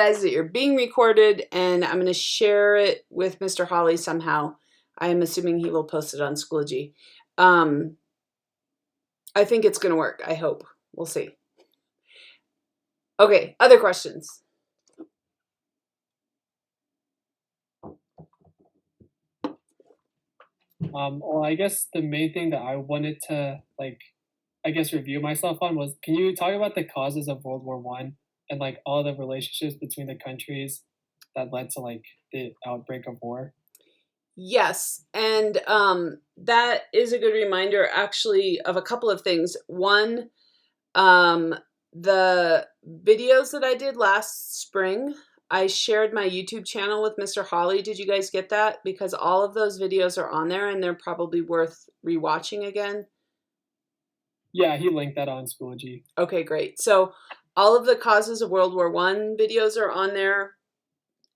Guys, that you're being recorded, and I'm going to share it with Mr. Hawley somehow. I am assuming he will post it on Schoology. I think it's going to work. I hope. We'll see. Okay, other questions? Well, I guess the main thing that I wanted to review myself on was, can you talk about the causes of World War One and like all the relationships between the countries that led to like the outbreak of war? Yes, and that is a good reminder, actually, of a couple of things. One, the videos that I did last spring, I shared my YouTube channel with Mr. Hawley. Did you guys get that? Because all of those videos are on there, and they're probably worth rewatching again. Yeah, he linked that on Schoology. Okay, great. So all of the causes of World War One videos are on there,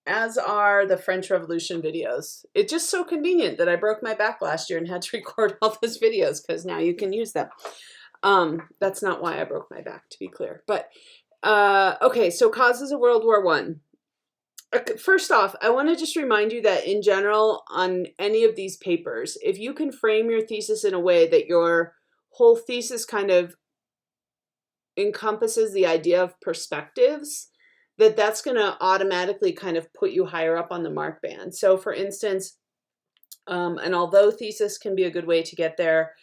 as are the French Revolution videos. It's just so convenient that I broke my back last year and had to record all those videos because now you can use them. That's not why I broke my back, to be clear. But okay, so causes of World War One. First off, I want to just remind you that in general, on any of these papers, if you can frame your thesis in a way that your whole thesis kind of encompasses the idea of perspectives, that's going to automatically kind of put you higher up on the mark band. So for instance, and although thesis can be a good way to get there,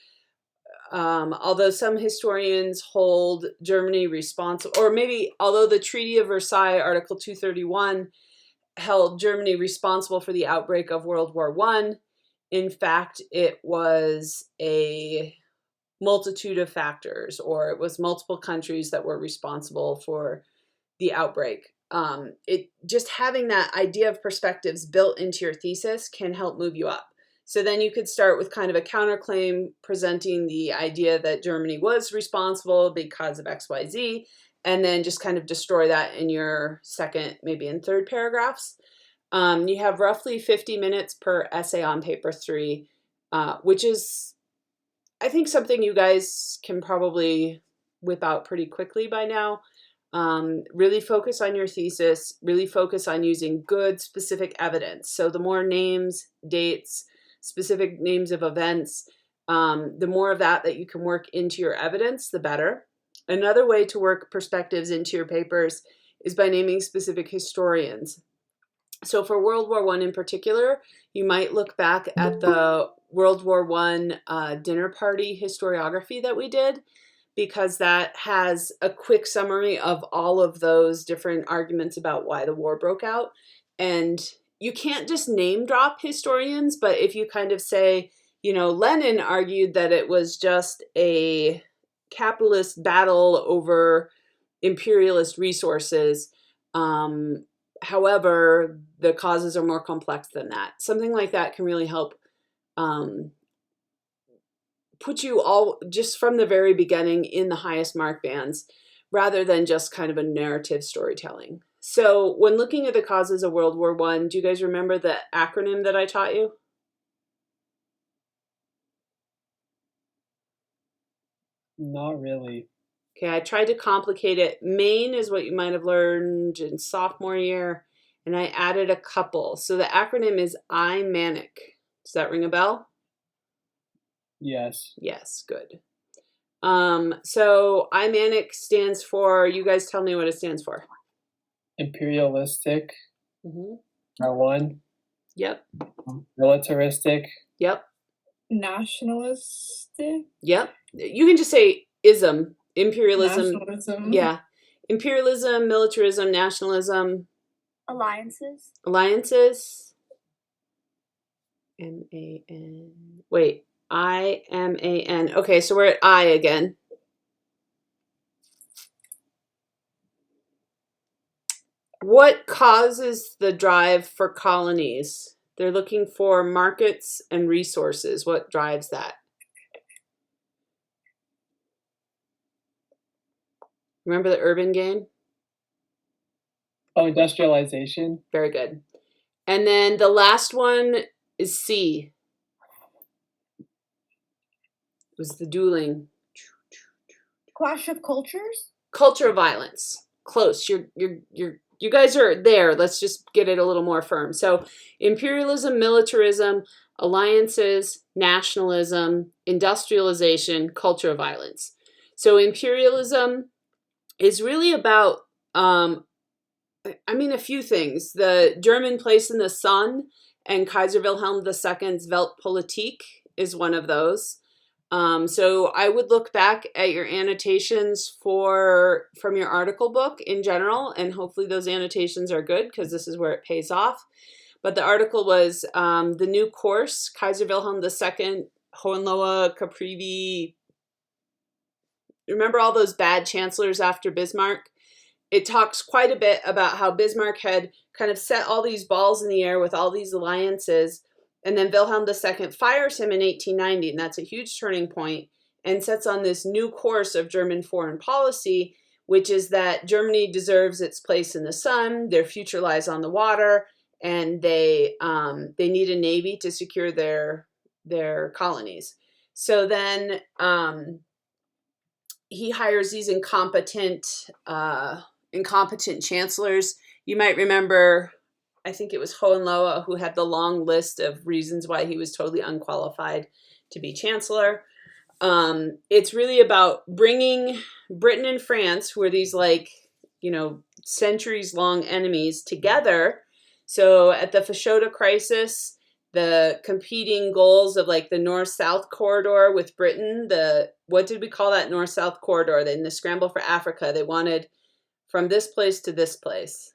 although some historians hold Germany responsible, or maybe although the Treaty of Versailles, Article 231, held Germany responsible for the outbreak of World War I, in fact, it was a multitude of factors, or it was multiple countries that were responsible for the outbreak. It just having that idea of perspectives built into your thesis can help move you up. So then you could start with kind of a counterclaim presenting the idea that Germany was responsible because of XYZ, and then just kind of destroy that in your second, maybe in third paragraphs. You have roughly 50 minutes per essay on paper 3, which is, I think, something you guys can probably whip out pretty quickly by now. Really focus on your thesis, really focus on using good specific evidence. So the more names, dates, specific names of events, the more of that you can work into your evidence, the better. Another way to work perspectives into your papers is by naming specific historians. So for World War I in particular, you might look back at the World War I dinner party historiography that we did, because that has a quick summary of all of those different arguments about why the war broke out. And you can't just name drop historians, but if you kind of say, Lenin argued that it was just a capitalist battle over imperialist resources. However, the causes are more complex than that. Something like that can really help put you all just from the very beginning in the highest mark bands, rather than just kind of a narrative storytelling. So when looking at the causes of World War I, do you guys remember the acronym that I taught you? Not really. Okay, I tried to complicate it. MAIN is what you might have learned in sophomore year, and I added a couple. So the acronym is I-MANIC. Does that ring a bell? Yes. Yes, good. So I-MANIC stands for, you guys tell me what it stands for. Imperialistic. Mm-hmm. One. Yep. Militaristic. Yep. Nationalistic. Yep. You can just say ism, imperialism. Nationalism. Yeah. Imperialism, militarism, nationalism. Alliances. Alliances. M-A-N. Wait. I-M-A-N. Okay, so we're at I again. What causes the drive for colonies? They're looking for markets and resources. What drives that? Remember the urban game? Oh, industrialization. Very good. And then the last one is C. It was the dueling. Clash of cultures. Culture of violence. Close. You're you guys are there. Let's just get it a little more firm. So imperialism, militarism, alliances, nationalism, industrialization, culture of violence. So imperialism is really about, a few things. The German place in the sun and Kaiser Wilhelm II's Weltpolitik is one of those. So I would look back at your annotations from your article book in general, and hopefully those annotations are good because this is where it pays off. But the article was the new course, Kaiser Wilhelm II, Hohenlohe, Caprivi. Remember all those bad chancellors after Bismarck? It talks quite a bit about how Bismarck had kind of set all these balls in the air with all these alliances. And then Wilhelm II fires him in 1890, and that's a huge turning point, and sets on this new course of German foreign policy, which is that Germany deserves its place in the sun, their future lies on the water, and they need a navy to secure their colonies. So then he hires these incompetent chancellors. You might remember, I think it was Hohenlohe who had the long list of reasons why he was totally unqualified to be chancellor. It's really about bringing Britain and France, who are these centuries-long enemies, together. So at the Fashoda crisis, the competing goals of the North-South corridor with Britain, what did we call that North-South corridor? In the scramble for Africa, they wanted from this place to this place.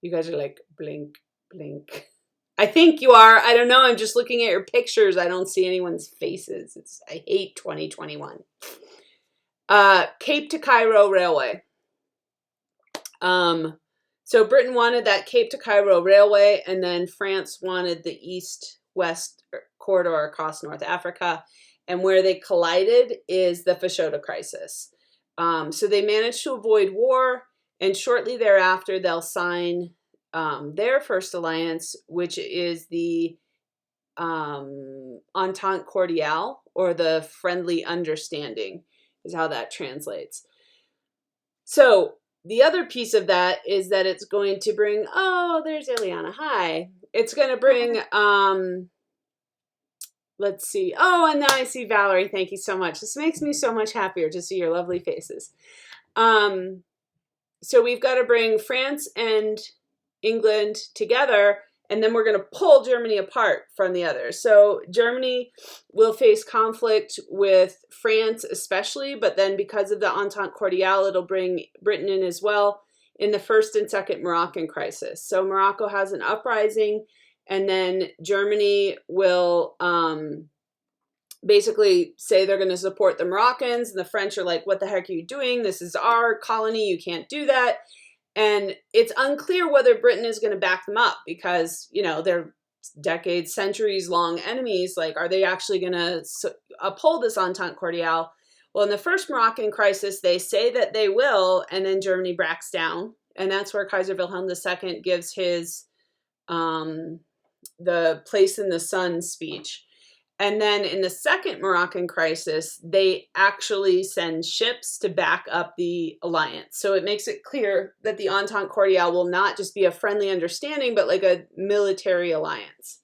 You guys are like, blink, blink. I think you are. I don't know. I'm just looking at your pictures. I don't see anyone's faces. I hate 2021. Cape to Cairo Railway. So Britain wanted that Cape to Cairo Railway, and then France wanted the east-west corridor across North Africa. And where they collided is the Fashoda crisis. So they managed to avoid war, and shortly thereafter, they'll sign their first alliance, which is the Entente Cordiale, or the Friendly Understanding, is how that translates. So the other piece of that is that it's going to bring, there's Eliana, hi. It's going to bring, let's see. And now I see Valerie. Thank you so much. This makes me so much happier to see your lovely faces. So we've got to bring France and England together, and then we're going to pull Germany apart from the others. So Germany will face conflict with France especially, but then because of the Entente Cordiale, it'll bring Britain in as well in the first and second Moroccan crisis. So Morocco has an uprising, and then Germany will basically say they're going to support the Moroccans, and the French are like, what the heck are you doing? This is our colony. You can't do that. And it's unclear whether Britain is going to back them up because, they're decades, centuries-long enemies. Are they actually going to uphold this Entente Cordiale? Well, in the first Moroccan crisis, they say that they will, and then Germany backs down. And that's where Kaiser Wilhelm II gives his the place in the sun speech. And then in the second Moroccan crisis, they actually send ships to back up the alliance. So it makes it clear that the Entente Cordiale will not just be a friendly understanding, but like a military alliance.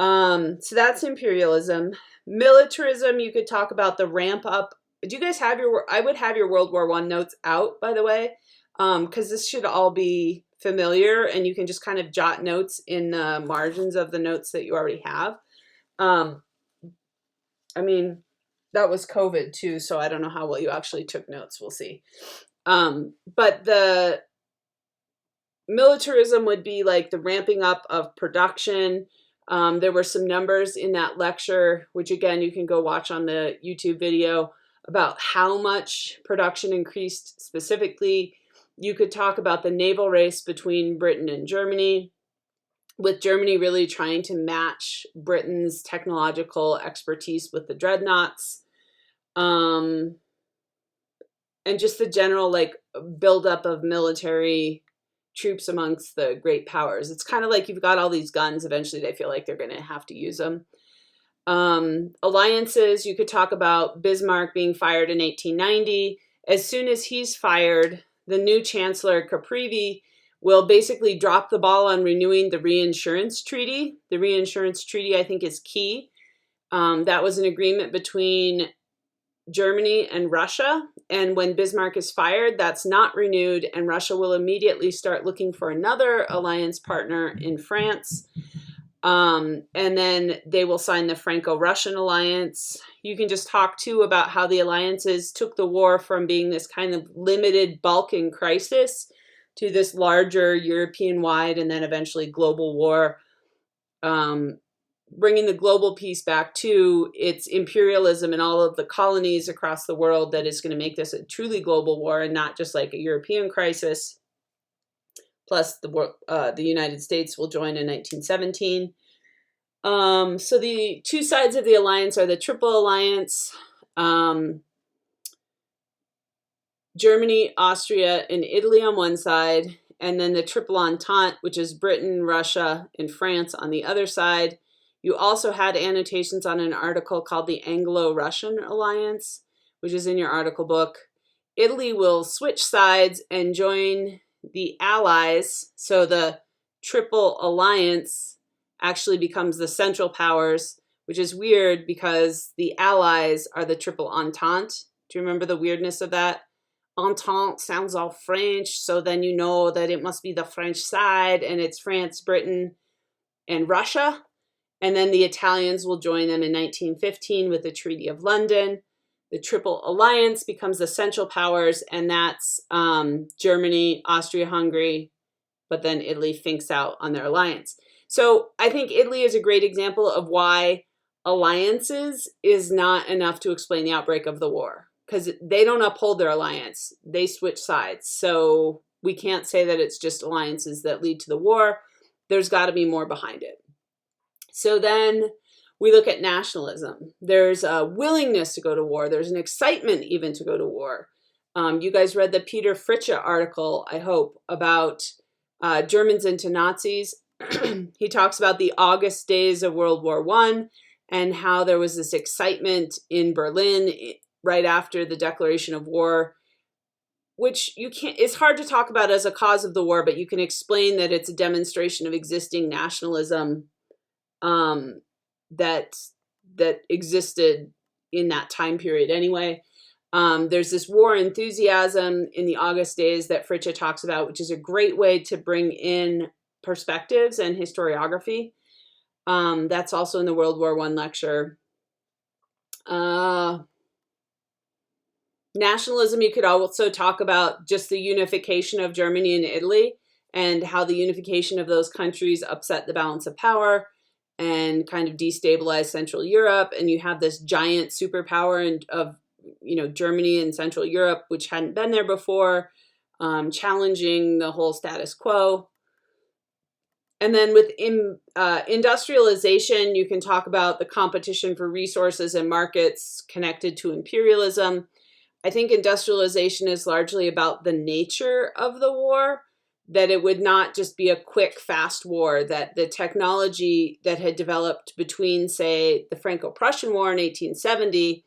So that's imperialism. Militarism, you could talk about the ramp up. Do you guys have I would have your World War I notes out, by the way, because this should all be familiar, and you can just kind of jot notes in the margins of the notes that you already have. That was COVID too, so I don't know how well you actually took notes. We'll see. But the militarism would be like the ramping up of production. There were some numbers in that lecture, which again, you can go watch on the YouTube video, about how much production increased specifically. You could talk about the naval race between Britain and Germany, with Germany really trying to match Britain's technological expertise with the dreadnoughts. And just the general buildup of military troops amongst the great powers. It's kind of like you've got all these guns. Eventually they feel like they're going to have to use them. Alliances, you could talk about Bismarck being fired in 1890, as soon as he's fired, the new chancellor, Caprivi, will basically drop the ball on renewing the reinsurance treaty. The reinsurance treaty, I think, is key. That was an agreement between Germany and Russia. And when Bismarck is fired, that's not renewed, and Russia will immediately start looking for another alliance partner in France. And then they will sign the Franco-Russian alliance. You can just talk too about how the alliances took the war from being this kind of limited Balkan crisis to this larger European-wide and then eventually global war, bringing the global piece back to its imperialism in all of the colonies across the world that is going to make this a truly global war and not just like a European crisis. Plus, the United States will join in 1917. So the two sides of the alliance are the Triple Alliance, Germany, Austria, and Italy on one side, and then the Triple Entente, which is Britain, Russia, and France on the other side. You also had annotations on an article called the Anglo-Russian Alliance, which is in your article book. Italy will switch sides and join the Allies, so the Triple Alliance actually becomes the Central Powers, which is weird because the Allies are the Triple Entente. Do you remember the weirdness of that? Entente sounds all French, so then you know that it must be the French side, and it's France, Britain, and Russia. And then the Italians will join them in 1915 with the Treaty of London. The Triple Alliance becomes the Central Powers, and that's Germany, Austria-Hungary, but then Italy finks out on their alliance. So I think Italy is a great example of why alliances is not enough to explain the outbreak of the war, because they don't uphold their alliance. They switch sides. So we can't say that it's just alliances that lead to the war. There's got to be more behind it. So then we look at nationalism. There's a willingness to go to war. There's an excitement even to go to war. You guys read the Peter Fritzsche article, I hope, about Germans into Nazis. He talks about the August days of World War I and how there was this excitement in Berlin right after the declaration of war, which it's hard to talk about as a cause of the war, but you can explain that it's a demonstration of existing nationalism that existed in that time period anyway. There's this war enthusiasm in the August days that Fritzsche talks about, which is a great way to bring in perspectives and historiography. That's also in the World War I lecture. Nationalism, you could also talk about just the unification of Germany and Italy and how the unification of those countries upset the balance of power and kind of destabilized Central Europe. And you have this giant superpower of Germany and Central Europe, which hadn't been there before, challenging the whole status quo. And then with industrialization, you can talk about the competition for resources and markets connected to imperialism. I think industrialization is largely about the nature of the war, that it would not just be a quick, fast war, that the technology that had developed between, say, the Franco-Prussian War in 1870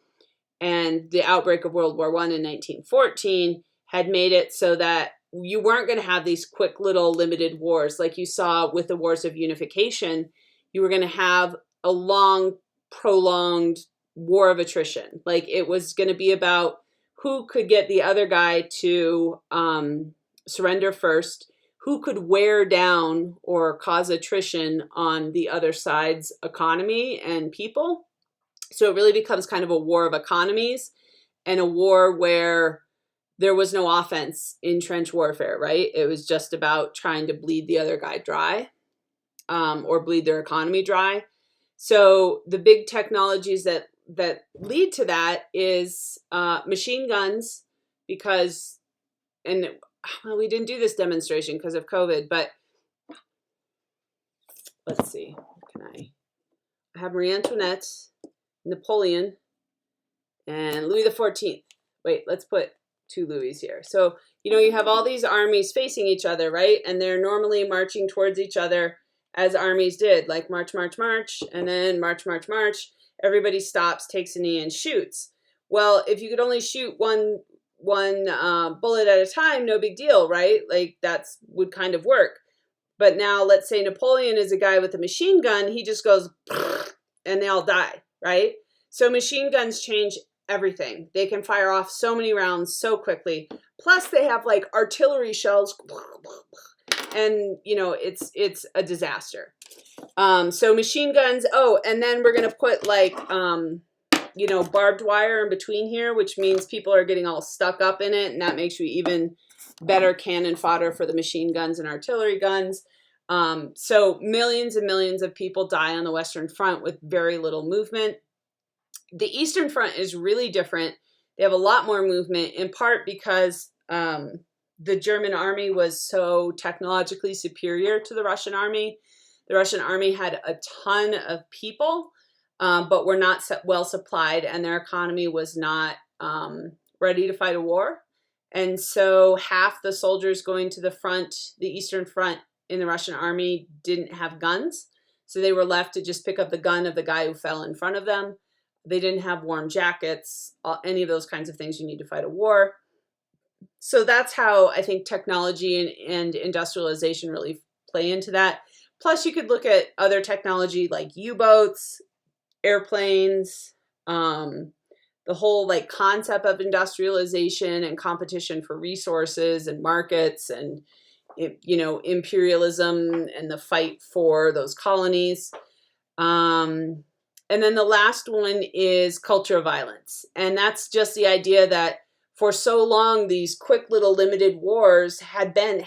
and the outbreak of World War I in 1914 had made it so that you weren't going to have these quick little limited wars like you saw with the wars of unification. You were going to have a long, prolonged war of attrition. Like it was going to be about who could get the other guy to surrender first, who could wear down or cause attrition on the other side's economy and people. So it really becomes kind of a war of economies and a war where there was no offense in trench warfare, right? It was just about trying to bleed the other guy dry or bleed their economy dry. So the big technologies that lead to that is machine guns, because, and well, we didn't do this demonstration because of COVID, but let's see, I have Marie Antoinette, Napoleon, and Louis XIV. Wait, let's put two Louis here. So, you have all these armies facing each other, right? And they're normally marching towards each other as armies did, like march, march, march, and then march, march, march. Everybody stops, takes a knee, and shoots. Well, if you could only shoot one bullet at a time, no big deal, right? Like that's would kind of work. But now let's say Napoleon is a guy with a machine gun, he just goes and they all die, right? So machine guns change everything. They can fire off so many rounds so quickly. Plus they have like artillery shells and it's a disaster. So machine guns, and then we're going to put like barbed wire in between here, which means people are getting all stuck up in it, and that makes you even better cannon fodder for the machine guns and artillery guns. So millions and millions of people die on the Western Front with very little movement. The Eastern Front is really different. They have a lot more movement, in part because the German army was so technologically superior to the Russian army. The Russian army had a ton of people, but were not well supplied, and their economy was not ready to fight a war. And so half the soldiers going to the front, the Eastern Front in the Russian army, didn't have guns. So they were left to just pick up the gun of the guy who fell in front of them. They didn't have warm jackets, any of those kinds of things you need to fight a war. So that's how I think technology and industrialization really play into that. Plus, you could look at other technology like U-boats, airplanes, the whole like concept of industrialization and competition for resources and markets and imperialism and the fight for those colonies. And then the last one is culture of violence. And that's just the idea that for so long, these quick little limited wars had been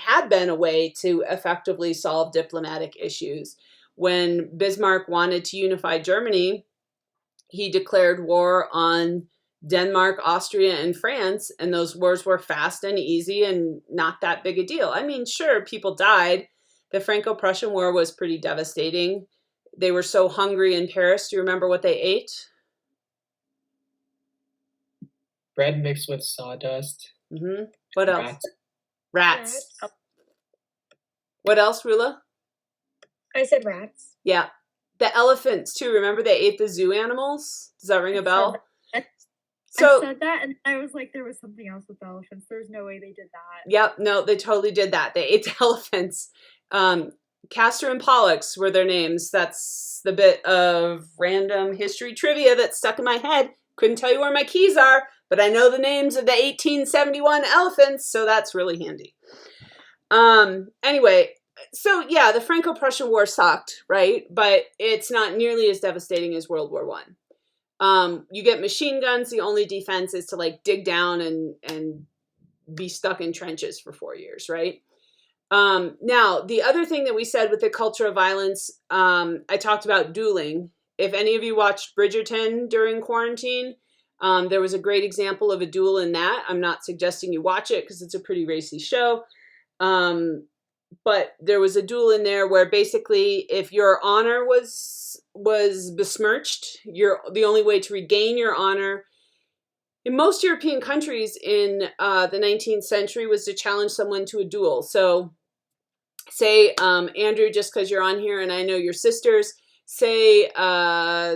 a way to effectively solve diplomatic issues. When Bismarck wanted to unify Germany, he declared war on Denmark, Austria, and France, and those wars were fast and easy and not that big a deal. I mean, sure, people died. The Franco-Prussian War was pretty devastating. They were so hungry in Paris. Do you remember what they ate? Bread mixed with sawdust. Mm-hmm. What else? Rats. Oh. What else, Rula? I said rats. Yeah. The elephants, too. Remember they ate the zoo animals? Does that ring a bell? I So, said that, and I was like, there was something else with the elephants. There's no way they did that. yep, no, they totally did that. They ate the elephants. Castor and Pollux were their names. That's the bit of random history trivia that stuck in my head. Couldn't tell you where my keys are, but I know the names of the 1871 elephants, so that's really handy. Anyway, so yeah, the Franco-Prussian War sucked, right? But it's not nearly as devastating as World War I. You get machine guns. The only defense is to like dig down and be stuck in trenches for 4 years, right? Now, the other thing that we said with the culture of violence, I talked about dueling. If any of you watched Bridgerton during quarantine, there was a great example of a duel in that. I'm not suggesting you watch it because it's a pretty racy show. But there was a duel in there where basically if your honor was besmirched, the only way to regain your honor in most European countries in the 19th century was to challenge someone to a duel. So say, Andrew, just because you're on here and I know your sisters, say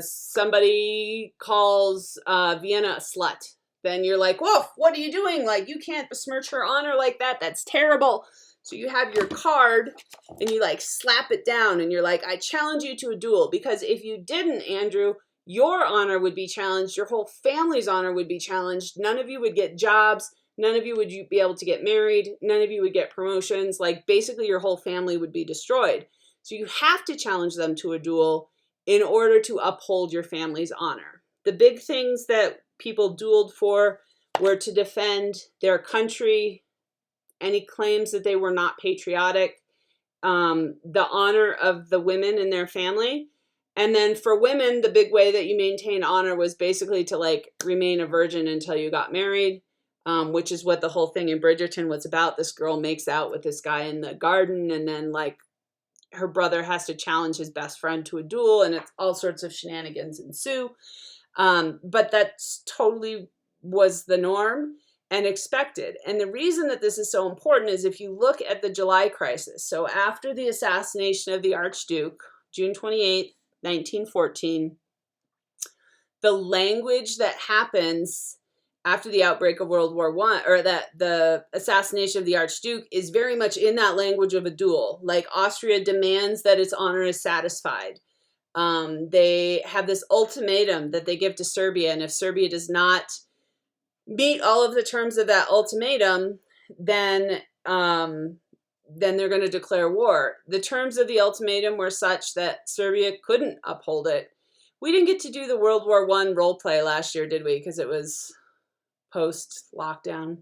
somebody calls Vienna a slut. Then you're like, whoa, what are you doing? Like, you can't besmirch her honor like that. That's terrible. So you have your card and you like slap it down and you're like, I challenge you to a duel. Because if you didn't, Andrew, your honor would be challenged. Your whole family's honor would be challenged. None of you would get jobs. None of you would be able to get married. None of you would get promotions. Like basically your whole family would be destroyed. So you have to challenge them to a duel in order to uphold your family's honor. The big things that people dueled for were to defend their country, any claims that they were not patriotic, the honor of the women in their family. And then for women, the big way that you maintain honor was basically to like remain a virgin until you got married, which is what the whole thing in Bridgerton was about. This girl makes out with this guy in the garden, and then like her brother has to challenge his best friend to a duel, and it's all sorts of shenanigans ensue. But that's totally was the norm and expected. And the reason that this is so important is if you look at the July crisis. So after the assassination of the Archduke, June 28th, 1914, the language that happens after the outbreak of World War One, or that the assassination of the Archduke is very much in that language of a duel. Like Austria demands that its honor is satisfied. They have this ultimatum that they give to Serbia, and if Serbia does not meet all of the terms of that ultimatum, then they're going to declare war. The terms of the ultimatum were such that Serbia couldn't uphold it. We didn't get to do the World War One role play last year, did we? Because it was post-lockdown.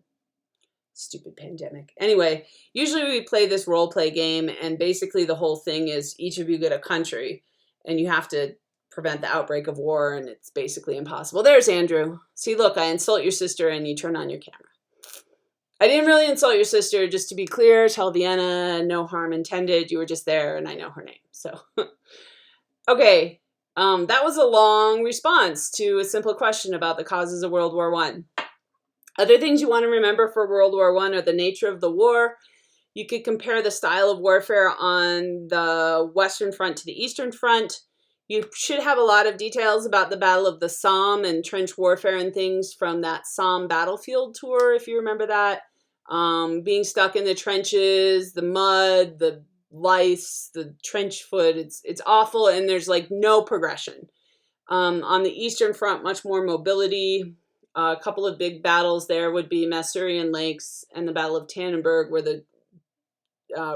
Stupid pandemic. Anyway, usually we play this role play game, and basically the whole thing is each of you get a country, and you have to prevent the outbreak of war, and it's basically impossible. There's Andrew. See, look, I insult your sister, and you turn on your camera. I didn't really insult your sister, just to be clear. Tell Vienna, no harm intended. You were just there, and I know her name. So, okay. That was a long response to a simple question about the causes of World War One. Other things you want to remember for World War One are the nature of the war. You could compare the style of warfare on the Western Front to the Eastern Front. You should have a lot of details about the Battle of the Somme and trench warfare and things from that Somme battlefield tour, if you remember that. Being stuck in the trenches, the mud, the lice, the trench foot, it's awful, and there's like no progression. On the Eastern Front, much more mobility. A couple of big battles there would be Masurian Lakes and the Battle of Tannenberg, where the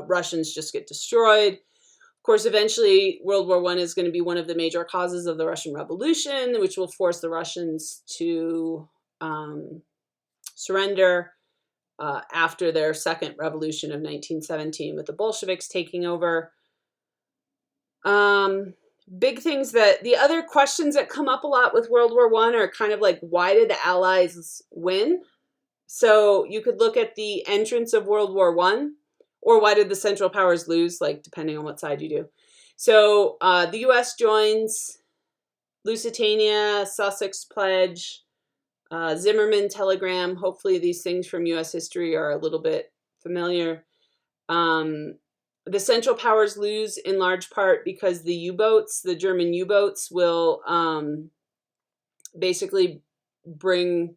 Russians just get destroyed. Of course, eventually World War I is going to be one of the major causes of the Russian Revolution, which will force the Russians to surrender after their second revolution of 1917 with the Bolsheviks taking over. Big things that the other questions that come up a lot with World War I are kind of like, why did the Allies win? So you could look at the entrance of World War I, or why did the Central Powers lose, like depending on what side you do. So the U.S. joins Lusitania, Sussex Pledge, Zimmerman Telegram. Hopefully these things from U.S. history are a little bit familiar. The Central Powers lose in large part because the U-boats, the German U-boats, will basically bring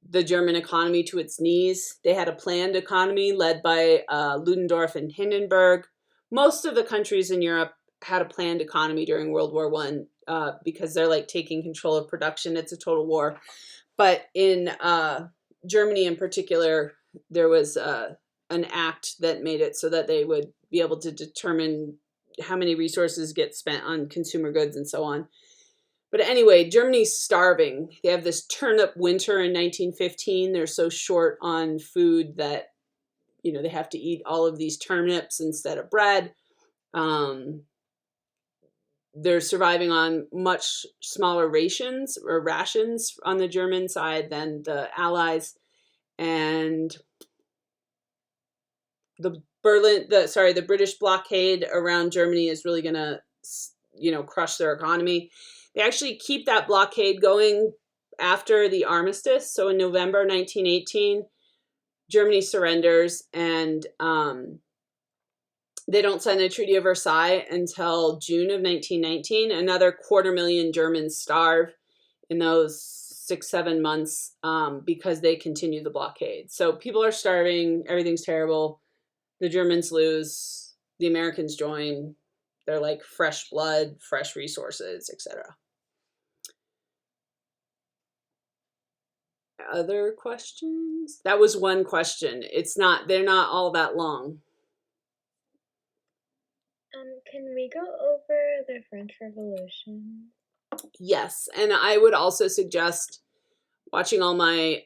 the German economy to its knees. They had a planned economy led by Ludendorff and Hindenburg. Most of the countries in Europe had a planned economy during World War I because they're like taking control of production. It's a total war. But in Germany in particular, there was an act that made it so that they would be able to determine how many resources get spent on consumer goods and so on. But anyway, Germany's starving. They have this turnip winter in 1915. They're so short on food that, you know, they have to eat all of these turnips instead of bread. They're surviving on much smaller rations on the German side than the Allies. And the British blockade around Germany is really going to, crush their economy. They actually keep that blockade going after the armistice. So in November 1918, Germany surrenders, and they don't sign the Treaty of Versailles until June of 1919. Another 250,000 Germans starve in those 6-7 months because they continue the blockade. So people are starving. Everything's terrible. The Germans lose. The Americans join. They're like fresh blood, fresh resources, etc. Other questions? That was one question. They're not all that long. Can we go over the French Revolution? Yes, and I would also suggest watching all my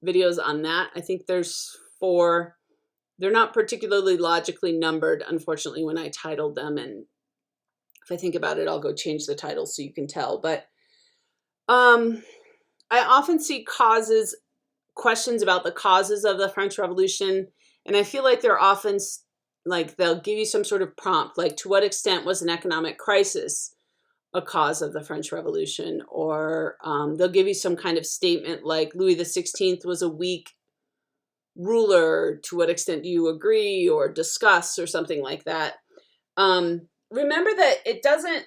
videos on that. I think there's 4. They're not particularly logically numbered, unfortunately, when I titled them. And if I think about it, I'll go change the title so you can tell. But I often see questions about the causes of the French Revolution. And I feel like they're often like they'll give you some sort of prompt, like to what extent was an economic crisis a cause of the French Revolution? Or they'll give you some kind of statement like Louis XVI was a weak ruler. To what extent do you agree or discuss, or something like that? Remember that it doesn't,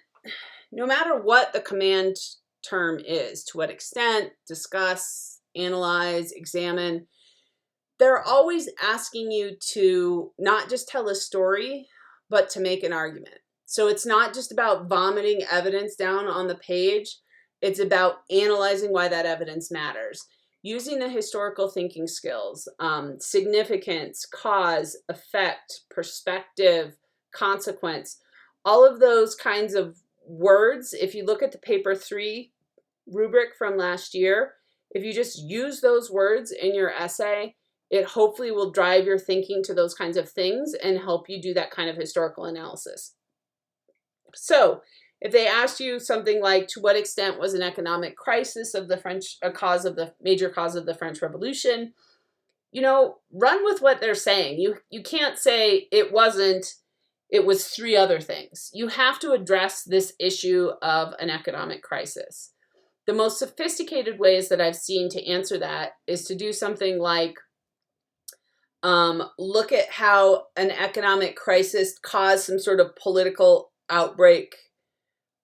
no matter what the command term is. To what extent, discuss, analyze, examine. They're always asking you to not just tell a story, but to make an argument. So it's not just about vomiting evidence down on the page. It's about analyzing why that evidence matters. Using the historical thinking skills, significance, cause, effect, perspective, consequence, all of those kinds of words. If you look at the paper 3 rubric from last year, if you just use those words in your essay, it hopefully will drive your thinking to those kinds of things and help you do that kind of historical analysis. So if they asked you something like, to what extent was an economic crisis of the French a cause of the major cause of the French Revolution, run with what they're saying. You can't say it wasn't, it was 3 other things. You have to address this issue of an economic crisis. The most sophisticated ways that I've seen to answer that is to do something like look at how an economic crisis caused some sort of political outbreak.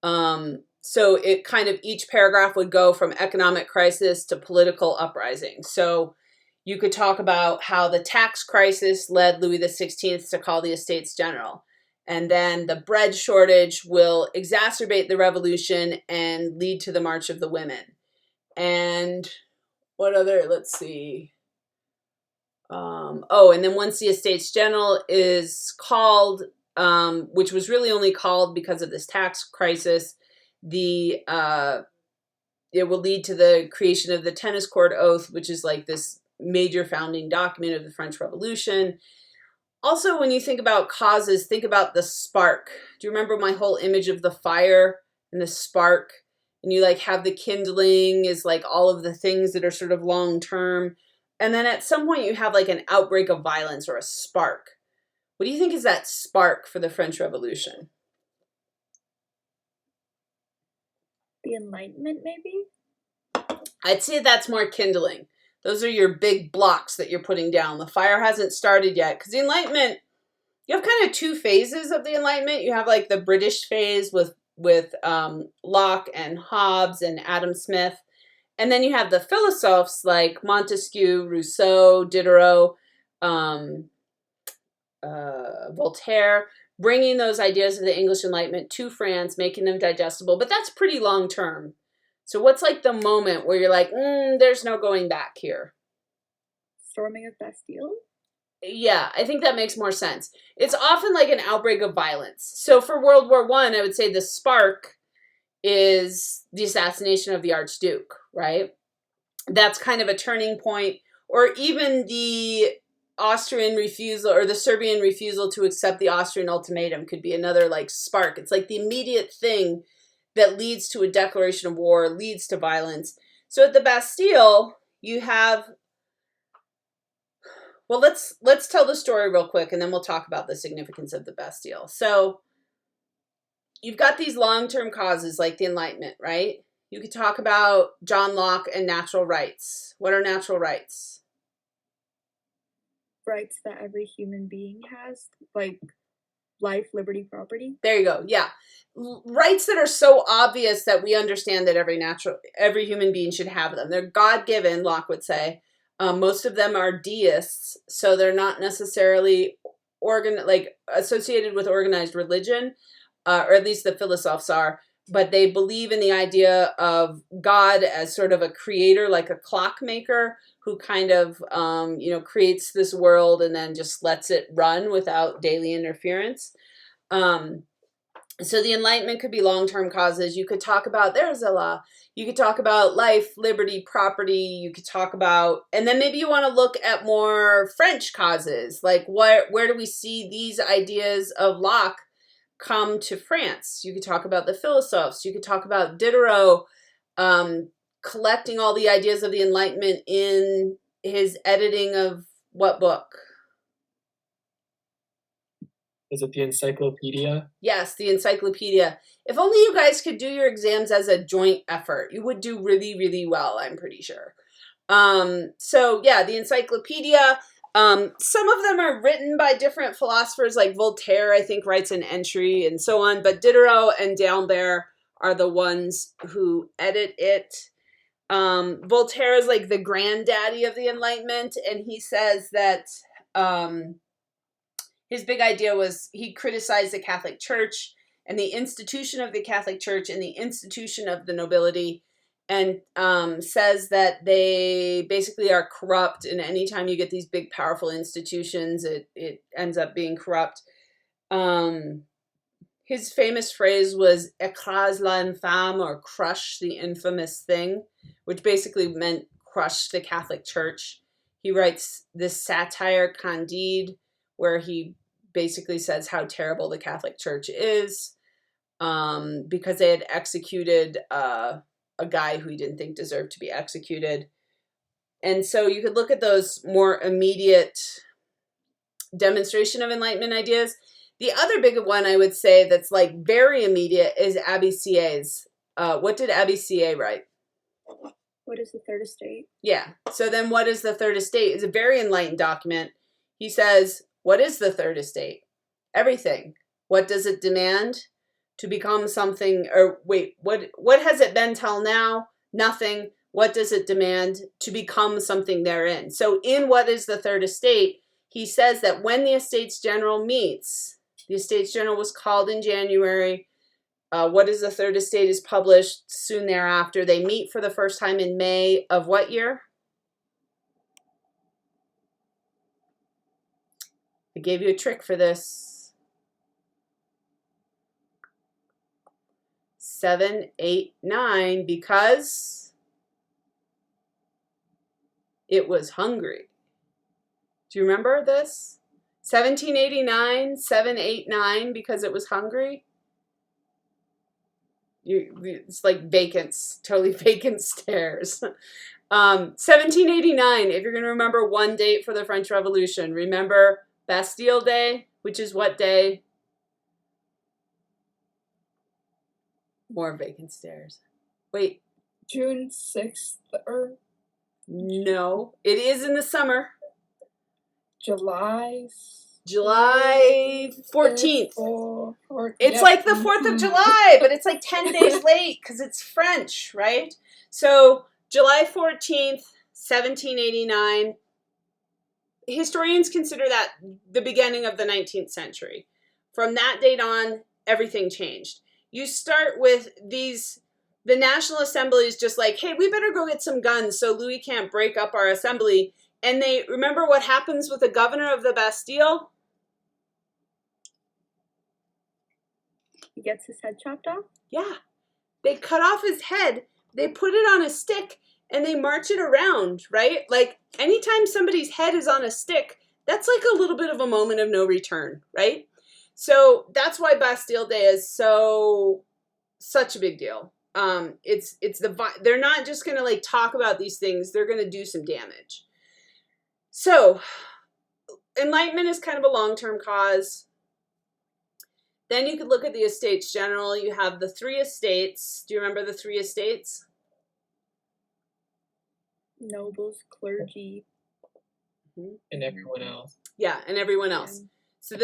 So it kind of, each paragraph would go from economic crisis to political uprising. So you could talk about how the tax crisis led Louis XVI to call the Estates General. And then the bread shortage will exacerbate the revolution and lead to the March of the Women. And what other, let's see. And then once the Estates General is called, which was really only called because of this tax crisis, it will lead to the creation of the Tennis Court Oath, which is like this major founding document of the French Revolution. Also, when you think about causes, think about the spark. Do you remember my whole image of the fire and the spark? And you like have the kindling is like all of the things that are sort of long term. And then at some point you have like an outbreak of violence or a spark. What do you think is that spark for the French Revolution? The Enlightenment, maybe? I'd say that's more kindling. Those are your big blocks that you're putting down. The fire hasn't started yet. Because the Enlightenment, you have kind of 2 phases of the Enlightenment. You have like the British phase with Locke and Hobbes and Adam Smith. And then you have the philosophers like Montesquieu, Rousseau, Diderot, Voltaire, bringing those ideas of the English Enlightenment to France, making them digestible. But that's pretty long term. So what's like the moment where you're like, there's no going back here? Storming of Bastille? Yeah, I think that makes more sense. It's often like an outbreak of violence. So for World War I would say the spark is the assassination of the Archduke, right? That's kind of a turning point. Or even the Austrian refusal or the Serbian refusal to accept the Austrian ultimatum could be another like spark. It's like the immediate thing that leads to a declaration of war, leads to violence. So at the Bastille, you have, well, let's tell the story real quick and then we'll talk about the significance of the Bastille. So you've got these long-term causes like the Enlightenment, right? You could talk about John Locke and natural rights. What are natural rights? Rights that every human being has, like life, liberty, property. There you go. Yeah. Rights that are so obvious that we understand that every human being should have them. They're God-given, Locke would say. Most of them are deists, so they're not necessarily associated with organized religion, or at least the philosophers are. But they believe in the idea of God as sort of a creator, like a clockmaker, who kind of creates this world and then just lets it run without daily interference. So the Enlightenment could be long-term causes. You could talk about, there's a law. You could talk about life, liberty, property. You could talk about, and then maybe you want to look at more French causes. Like where do we see these ideas of Locke come to France? You could talk about the philosophers. You could talk about Diderot collecting all the ideas of the Enlightenment in his editing of what book? Is it the Encyclopedia? Yes, the Encyclopedia. If only you guys could do your exams as a joint effort, you would do really, really well, I'm pretty sure. So yeah, the Encyclopedia. Some of them are written by different philosophers, like Voltaire, I think, writes an entry and so on. But Diderot and D'Alembert are the ones who edit it. Voltaire is like the granddaddy of the Enlightenment, and he says that his big idea was he criticized the Catholic Church and the institution of the Catholic Church and the institution of the nobility, and says that they basically are corrupt, and anytime you get these big powerful institutions, it ends up being corrupt. His famous phrase was "écrase l'infâme," or crush the infamous thing, which basically meant crush the Catholic Church. He writes this satire, Candide, where he basically says how terrible the Catholic Church is, because they had executed a guy who he didn't think deserved to be executed. And so you could look at those more immediate demonstration of Enlightenment ideas. The other big one I would say that's like very immediate is Abbé Sieyès. What did Abbé Sieyès write? What is the third estate? Yeah. So then what is the third estate? It's a very enlightened document. He says, what is the third estate? Everything. What does it demand? To become something, or wait, what has it been till now? Nothing. What does it demand? To become something therein. So in What is the Third Estate, he says that when the Estates General meets, the Estates General was called in January. What is the Third Estate is published soon thereafter. They meet for the first time in May of what year? I gave you a trick for this. 7, 8, 9, because it was hungry. Do you remember this? 1789, 7, 8, 9, because it was hungry. It's like vacants, totally vacant stares. 1789, if you're going to remember one date for the French Revolution, remember Bastille Day, which is what day? More vacant stares. Wait. June 6th or No, it is in the summer. July 14th. It's Yep. like the 4th of July, but it's like 10 days late because it's French, right? So July 14th, 1789. Historians consider that the beginning of the 19th century. From that date on, everything changed. You start with the National Assembly is just like, hey, we better go get some guns so Louis can't break up our assembly. And they remember what happens with the governor of the Bastille? He gets his head chopped off? Yeah. They cut off his head, they put it on a stick, and they march it around, right? Like, anytime somebody's head is on a stick, that's like a little bit of a moment of no return, right? So that's why Bastille Day is such a big deal. They're not just going to like talk about these things, they're going to do some damage. So Enlightenment is kind of a long-term cause. Then you could look at the Estates General. You have the 3 estates. Do you remember the 3 estates? Nobles, clergy, And everyone else. Yeah, and everyone else. and So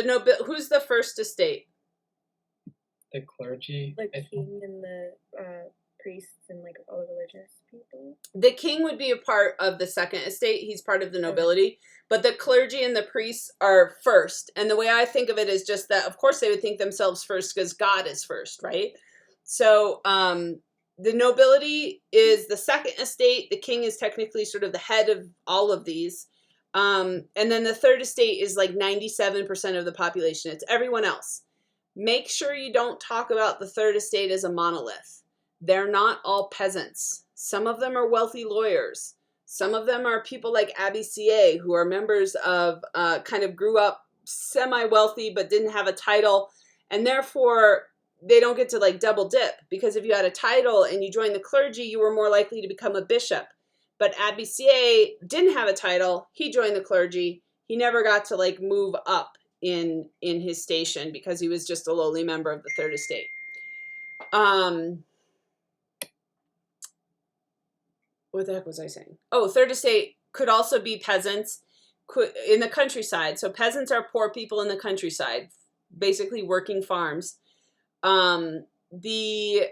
who's the first estate? The clergy. the I think. king and the priests and like all the religious people. The king would be a part of the second estate. He's part of the nobility. But the clergy and the priests are first. And the way I think of it is just that, of course, they would think themselves first because God is first, right? So the nobility is the second estate. The king is technically sort of the head of all of these. And then the third estate is like 97% of the population. It's everyone else. Make sure you don't talk about the third estate as a monolith. They're not all peasants. Some of them are wealthy lawyers. Some of them are people like Abbé Sieyès, who are members of, kind of grew up semi-wealthy but didn't have a title. And therefore, they don't get to like double dip. Because if you had a title and you joined the clergy, you were more likely to become a bishop. But Abbé Sieyès didn't have a title. He joined the clergy. He never got to like move up in his station because he was just a lowly member of the third estate. What the heck was I saying? Oh, third estate could also be peasants in the countryside. So peasants are poor people in the countryside, basically working farms. The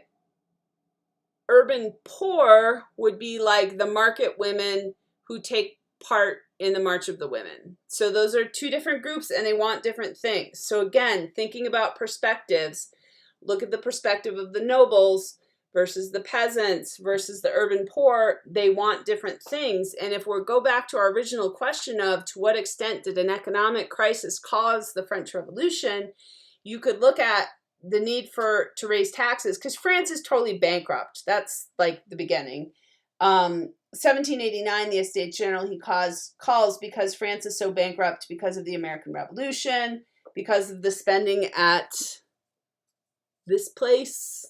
urban poor would be like the market women who take part in the March of the Women. So those are two different groups and they want different things. So again, thinking about perspectives, look at the perspective of the nobles versus the peasants versus the urban poor. They want different things. And if we go back to our original question of to what extent did an economic crisis cause the French Revolution, you could look at the need to raise taxes because France is totally bankrupt. That's like the beginning. 1789, the Estates General he calls because France is so bankrupt because of the American Revolution, because of the spending at this place.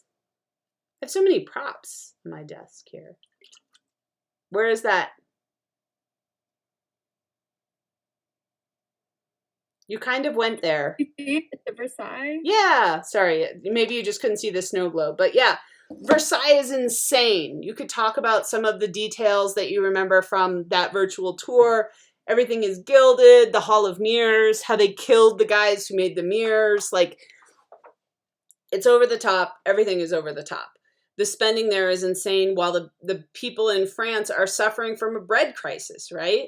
I have so many props on my desk here. Where is that? You kind of went there. The Versailles? Yeah, sorry. Maybe you just couldn't see the snow globe. But yeah, Versailles is insane. You could talk about some of the details that you remember from that virtual tour. Everything is gilded, the Hall of Mirrors, how they killed the guys who made the mirrors. Like, it's over the top. Everything is over the top. The spending there is insane while the people in France are suffering from a bread crisis, right?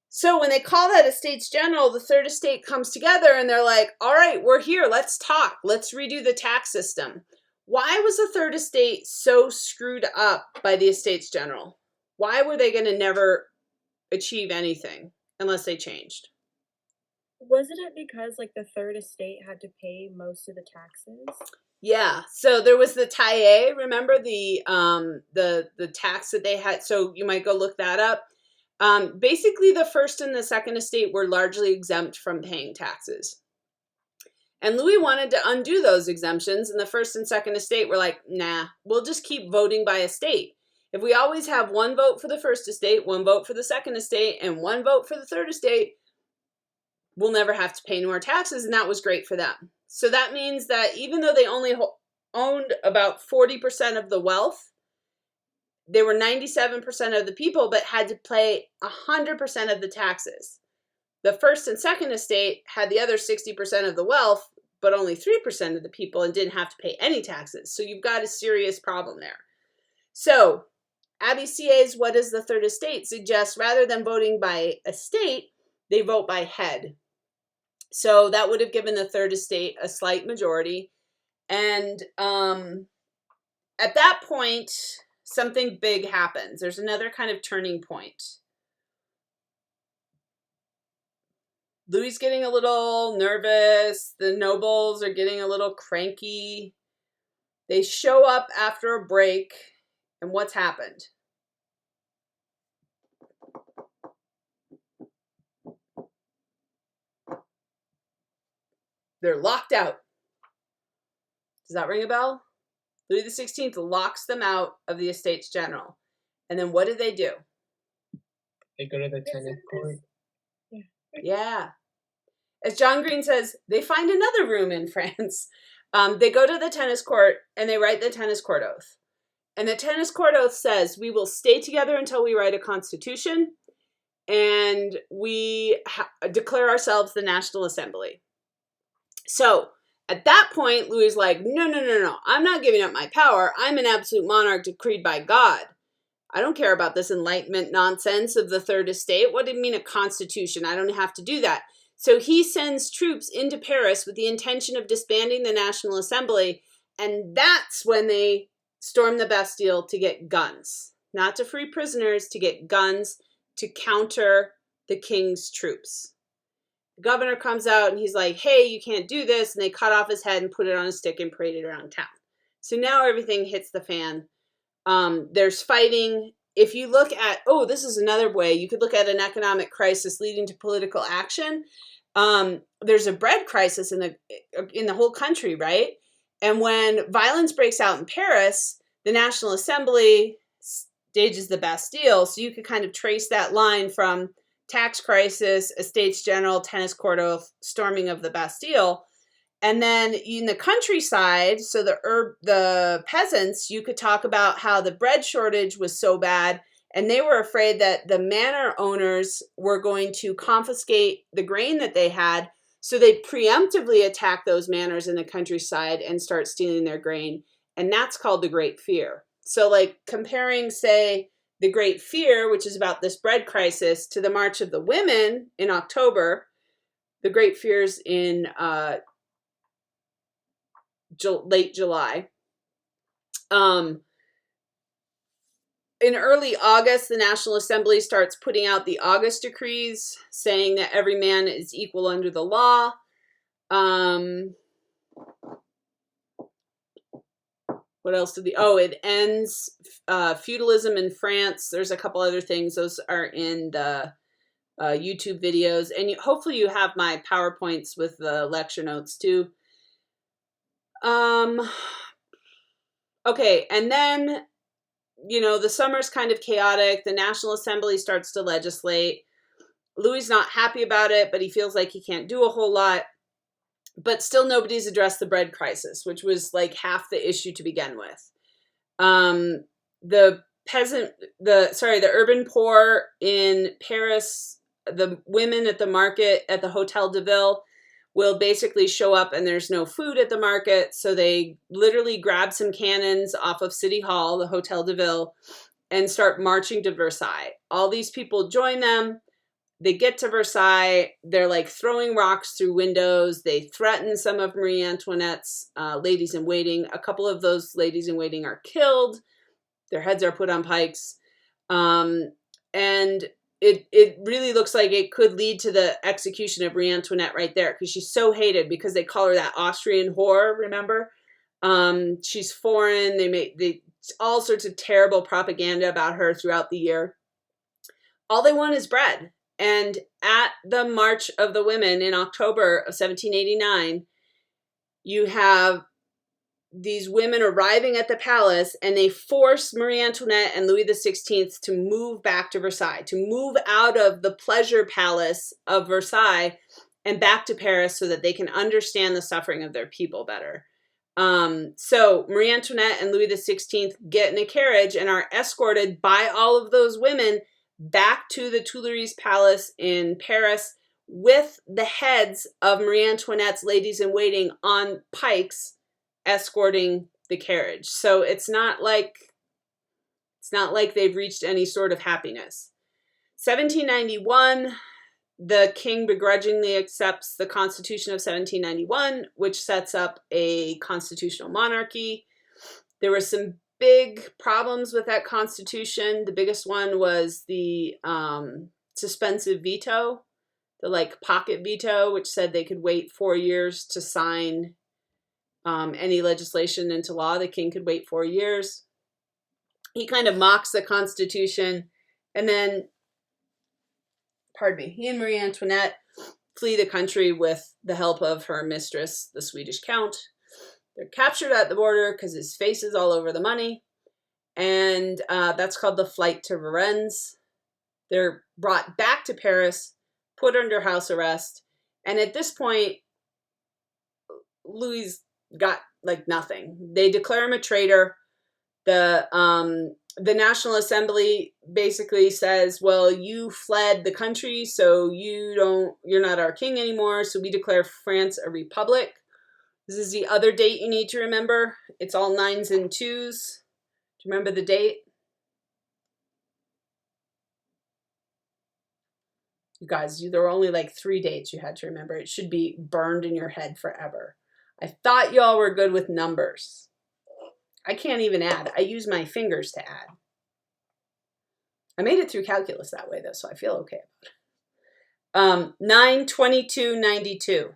So when they call that Estates General, the Third Estate comes together and they're like, all right, we're here. Let's talk. Let's redo the tax system. Why was the Third Estate so screwed up by the Estates General? Why were they going to never achieve anything unless they changed? Wasn't it because like the Third Estate had to pay most of the taxes? Yeah. So there was the taille. Remember the tax that they had? So you might go look that up. Basically, the First and the Second Estate were largely exempt from paying taxes. And Louis wanted to undo those exemptions, and the First and Second Estate were like, nah, we'll just keep voting by estate. If we always have one vote for the First Estate, one vote for the Second Estate, and one vote for the Third Estate, we'll never have to pay any more taxes, and that was great for them. So that means that even though they only owned about 40% of the wealth, they were 97% of the people, but had to pay 100% of the taxes. The First and Second Estate had the other 60% of the wealth, but only 3% of the people and didn't have to pay any taxes. So you've got a serious problem there. So Abbé Sieyès, what does the Third Estate suggest? Rather than voting by estate, they vote by head. So that would have given the Third Estate a slight majority. And at that point, something big happens. There's another kind of turning point. Louis getting a little nervous. The nobles are getting a little cranky. They show up after a break. And what's happened? They're locked out. Does that ring a bell? Louis XVI locks them out of the Estates General. And then what do? They go to the tennis court. Yeah. As John Green says, they find another room in France. They go to the tennis court and they write the tennis court oath. And the tennis court oath says, we will stay together until we write a constitution and we declare ourselves the National Assembly. So at that point, Louis is like, no. I'm not giving up my power. I'm an absolute monarch decreed by God. I don't care about this Enlightenment nonsense of the Third Estate. What do you mean a constitution? I don't have to do that. So he sends troops into Paris with the intention of disbanding the National Assembly. And that's when they storm the Bastille to get guns. Not to free prisoners, to get guns to counter the king's troops. The governor comes out and he's like, hey, you can't do this. And they cut off his head and put it on a stick and parade it around town. So now everything hits the fan. There's fighting. If you look at, this is another way, you could look at an economic crisis leading to political action. There's a bread crisis in the whole country, right? And when violence breaks out in Paris, the National Assembly stages the Bastille. So you could kind of trace that line from tax crisis, Estates General, tennis court oath, storming of the Bastille. And then in the countryside, so the peasants, you could talk about how the bread shortage was so bad, and they were afraid that the manor owners were going to confiscate the grain that they had, so they preemptively attack those manors in the countryside and start stealing their grain. and that's called the Great Fear. So like comparing, say, the Great Fear, which is about this bread crisis, to the March of the Women in October, the Great Fear's in late July. In early August, the National Assembly starts putting out the August decrees, saying that every man is equal under the law. What else did it ends feudalism in France. There's a couple other things. Those are in the YouTube videos. And hopefully you have my PowerPoints with the lecture notes too. Okay, and then, the summer's kind of chaotic. The National Assembly starts to legislate. Louis not happy about it, but he feels like he can't do a whole lot. But still nobody's addressed the bread crisis, which was like half the issue to begin with. The urban poor in Paris, the women at the market at the Hotel de Ville will basically show up and there's no food at the market. So they literally grab some cannons off of City Hall, the Hotel de Ville, and start marching to Versailles. All these people join them. They get to Versailles. They're like throwing rocks through windows. They threaten some of Marie Antoinette's ladies in waiting. A couple of those ladies in waiting are killed. Their heads are put on pikes. And it really looks like it could lead to the execution of Marie Antoinette right there, because she's so hated because they call her that Austrian whore, remember? She's foreign. They make all sorts of terrible propaganda about her throughout the year. All they want is bread. And at the March of the Women in October of 1789, you have these women arriving at the palace, and they force Marie Antoinette and Louis XVI to move back to Versailles, to move out of the pleasure palace of Versailles and back to Paris so that they can understand the suffering of their people better. So Marie Antoinette and Louis XVI get in a carriage and are escorted by all of those women back to the Tuileries Palace in Paris with the heads of Marie Antoinette's ladies in waiting on pikes escorting the carriage. So it's not like they've reached any sort of happiness. 1791, the king begrudgingly accepts the Constitution of 1791, which sets up a constitutional monarchy. There were some big problems with that constitution. The biggest one was the suspensive veto, the pocket veto, which said they could wait 4 years to sign any legislation into law. The king could wait 4 years. He kind of mocks the Constitution, and then, he and Marie Antoinette flee the country with the help of her mistress, the Swedish count. They're captured at the border because his face is all over the money, and that's called the flight to Varennes. They're brought back to Paris, put under house arrest, and at this point, Louis got nothing. They declare him a traitor. The National Assembly basically says, well, you fled the country, so you're not our king anymore, so we declare France a republic. This is the other date you need to remember. It's all 9s and 2s. Do you remember the date? You guys, there were only 3 dates you had to remember. It should be burned in your head forever. I thought y'all were good with numbers. I can't even add. I use my fingers to add. I made it through calculus that way, though, so I feel okay about it. 9/22/92.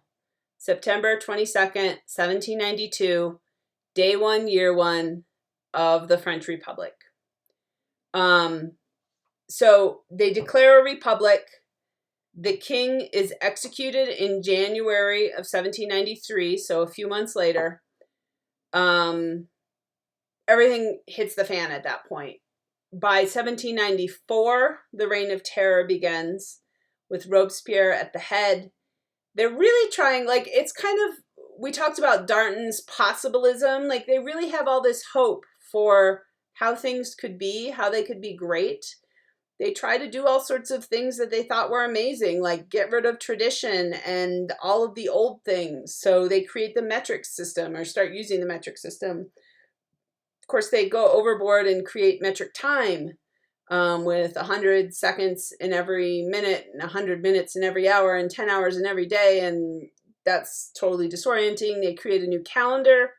September 22nd, 1792, day 1, year 1 of the French Republic. So they declare a republic. The king is executed in January of 1793, so a few months later. Everything hits the fan at that point. By 1794, the Reign of Terror begins with Robespierre at the head. They're really trying, it's kind of, we talked about Darnton's possibilism. They really have all this hope for how things could be, how they could be great. They try to do all sorts of things that they thought were amazing, like get rid of tradition and all of the old things. So they create the metric system, or start using the metric system. course, they go overboard and create metric time with 100 seconds in every minute and 100 minutes in every hour and 10 hours in every day. And that's totally disorienting. They create a new calendar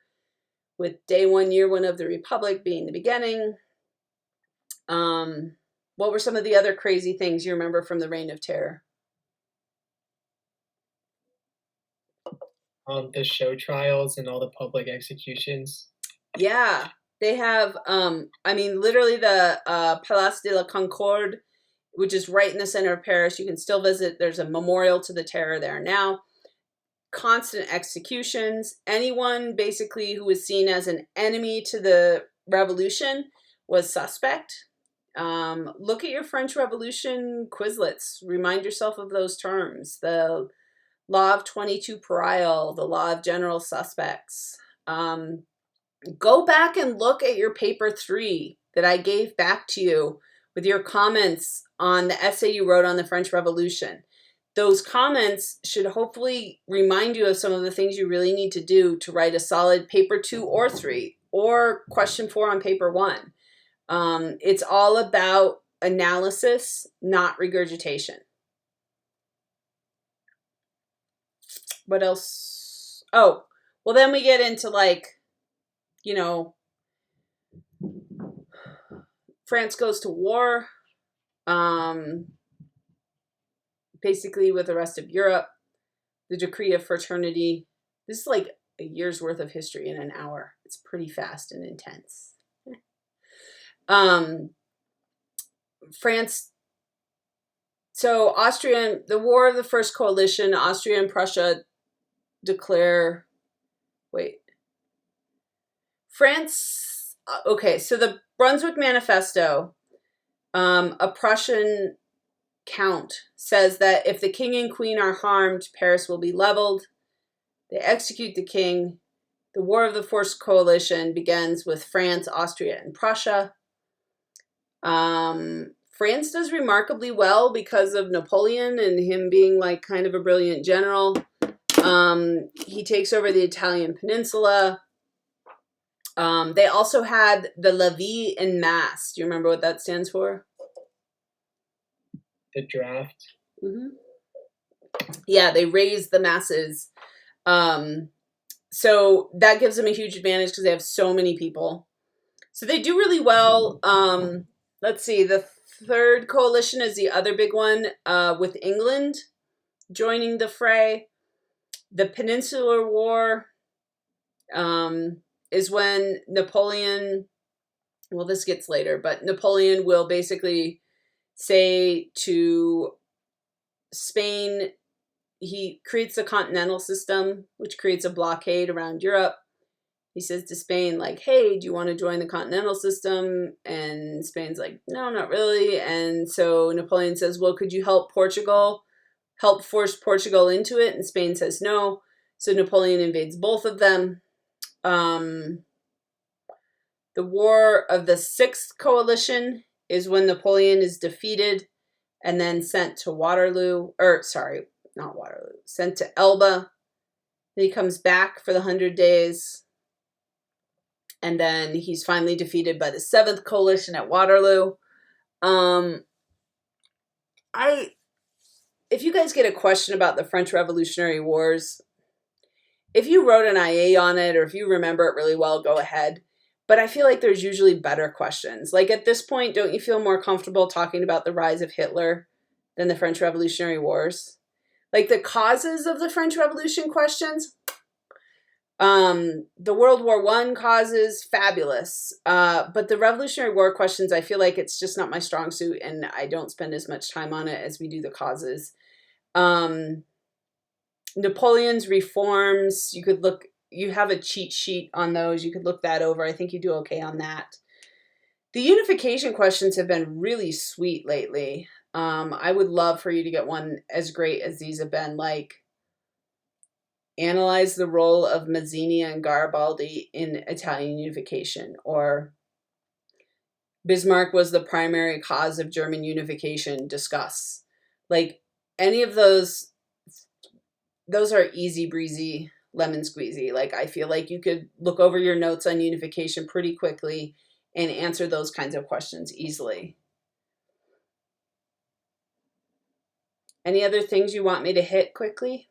with day one, year one of the Republic being the beginning. What were some of the other crazy things you remember from the Reign of Terror? The show trials and all the public executions. Yeah, they have, I mean, literally the Place de la Concorde, which is right in the center of Paris. You can still visit. There's a memorial to the terror there now. Constant executions. Anyone basically who was seen as an enemy to the revolution was suspect. Look at your French Revolution Quizlets. Remind yourself of those terms. The law of 22 Parial, the law of general suspects. Go back and look at your paper 3 that I gave back to you with your comments on the essay you wrote on the French Revolution. Those comments should hopefully remind you of some of the things you really need to do to write a solid paper 2 or 3 or question 4 on paper 1. It's all about analysis, not regurgitation. What else? Oh, well, then we get into France goes to war, basically with the rest of Europe, the decree of fraternity. This is like a year's worth of history in an hour. It's pretty fast and intense. France. So the War of the First Coalition, Austria and Prussia declare, France, okay, so the Brunswick Manifesto, a Prussian count says that if the king and queen are harmed, Paris will be leveled. They execute the king. The War of the First Coalition begins with France, Austria, and Prussia. France does remarkably well because of Napoleon and him being like kind of a brilliant general. He takes over the Italian peninsula. They also had the levée en masse. Do you remember what that stands for? The draft. Mm-hmm. Yeah, they raise the masses. So that gives them a huge advantage because they have so many people. So they do really well. Let's see, the third coalition is the other big one with England joining the fray. The Peninsular War is when Napoleon, well, this gets later, but Napoleon will basically say to Spain, he creates the continental system, which creates a blockade around Europe. He says to Spain, like, hey, do you want to join the continental system? And Spain's like, no, not really. And so Napoleon says, well, could you help force Portugal into it? And Spain says no. So Napoleon invades both of them. The War of the Sixth Coalition is when Napoleon is defeated and then sent to sent to Elba. Then he comes back for the 100 days. And then he's finally defeated by the Seventh Coalition at Waterloo. If you guys get a question about the French Revolutionary Wars, if you wrote an IA on it or if you remember it really well, go ahead. But I feel like there's usually better questions. Like at this point, don't you feel more comfortable talking about the rise of Hitler than the French Revolutionary Wars? Like the causes of the French Revolution questions, the World War I causes, fabulous. But the Revolutionary War questions, I feel like it's just not my strong suit and I don't spend as much time on it as we do the causes. Napoleon's reforms, you have a cheat sheet on those. You could look that over. I think you do okay on that. The unification questions have been really sweet lately. I would love for you to get one as great as these have been, like analyze the role of Mazzini and Garibaldi in Italian unification, or Bismarck was the primary cause of German unification, discuss. Like any of those are easy breezy. lemon squeezy. Like, I feel like you could look over your notes on unification pretty quickly and answer those kinds of questions easily. Any other things you want me to hit quickly?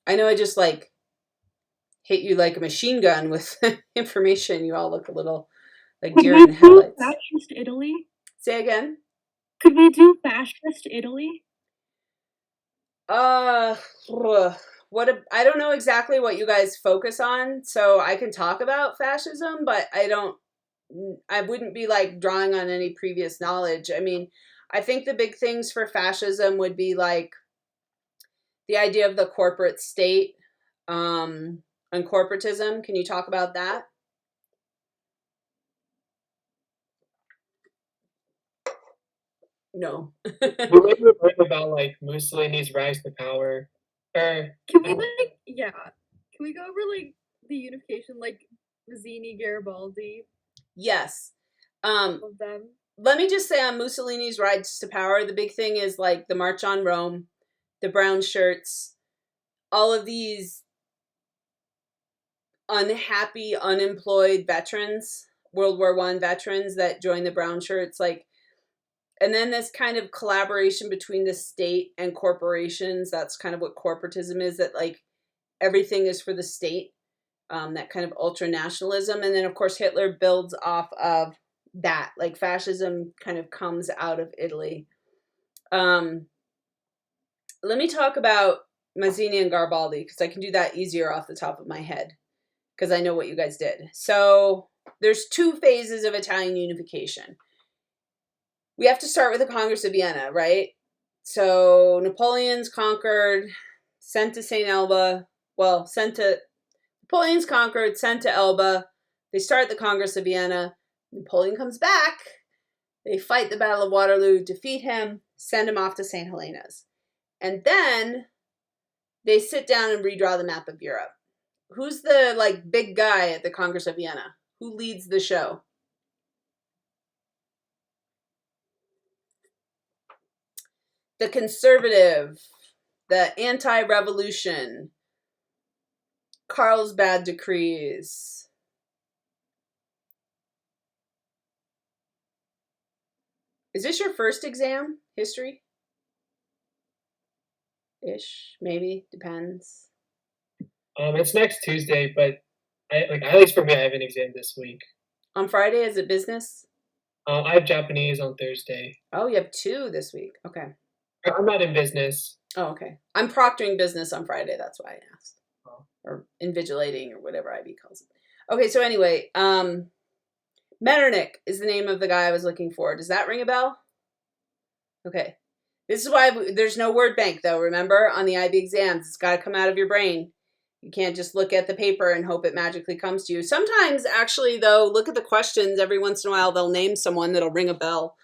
I know I just like hit you like a machine gun with information. You all look a little like Could deer we in do headlights. fascist Italy? Say again. Could we do fascist Italy? I don't know exactly what you guys focus on, so I can talk about fascism, but I wouldn't be like drawing on any previous knowledge. I mean, I think the big things for fascism would be like the idea of the corporate state, and corporatism. Can you talk about that? No. We read a bit about like Mussolini's rise to power. Can we Can we go over like the unification, like Mazzini, Garibaldi, Yes. of them? Let me just say on Mussolini's rise to power, the big thing is like the March on Rome, the brown shirts, all of these unhappy, unemployed veterans, World War I veterans that joined the brown shirts, like, and then this kind of collaboration between the state and corporations. That's kind of what corporatism is, that like everything is for the state, that kind of ultra nationalism. And then of course Hitler builds off of that, like fascism kind of comes out of Italy. Let me talk about Mazzini and Garibaldi because I can do that easier off the top of my head because I know what you guys did. So there's two phases of Italian unification. We have to start with the Congress of Vienna, right? So Napoleon's conquered, sent to St. Elba. Well, Napoleon's conquered, sent to Elba. They start the Congress of Vienna. Napoleon comes back. They fight the Battle of Waterloo, defeat him, send him off to St. Helena's. And then they sit down and redraw the map of Europe. Who's the like big guy at the Congress of Vienna? Who leads the show? The conservative, the anti-revolution, Carlsbad decrees. Is this your first exam? History? Ish, maybe, depends. It's next Tuesday, but at least for me, I have an exam this week. On Friday, is it business? I have Japanese on Thursday. Oh, you have two this week. Okay. I'm not in business. Oh, okay. I'm proctoring business on Friday. That's why I asked. Oh. Or invigilating or whatever IB calls it. Okay, so anyway, Metternich is the name of the guy I was looking for. Does that ring a bell? Okay. This is why there's no word bank, though. Remember, on the IB exams, it's got to come out of your brain. You can't just look at the paper and hope it magically comes to you. Sometimes, actually, though, look at the questions. Every once in a while, they'll name someone that'll ring a bell.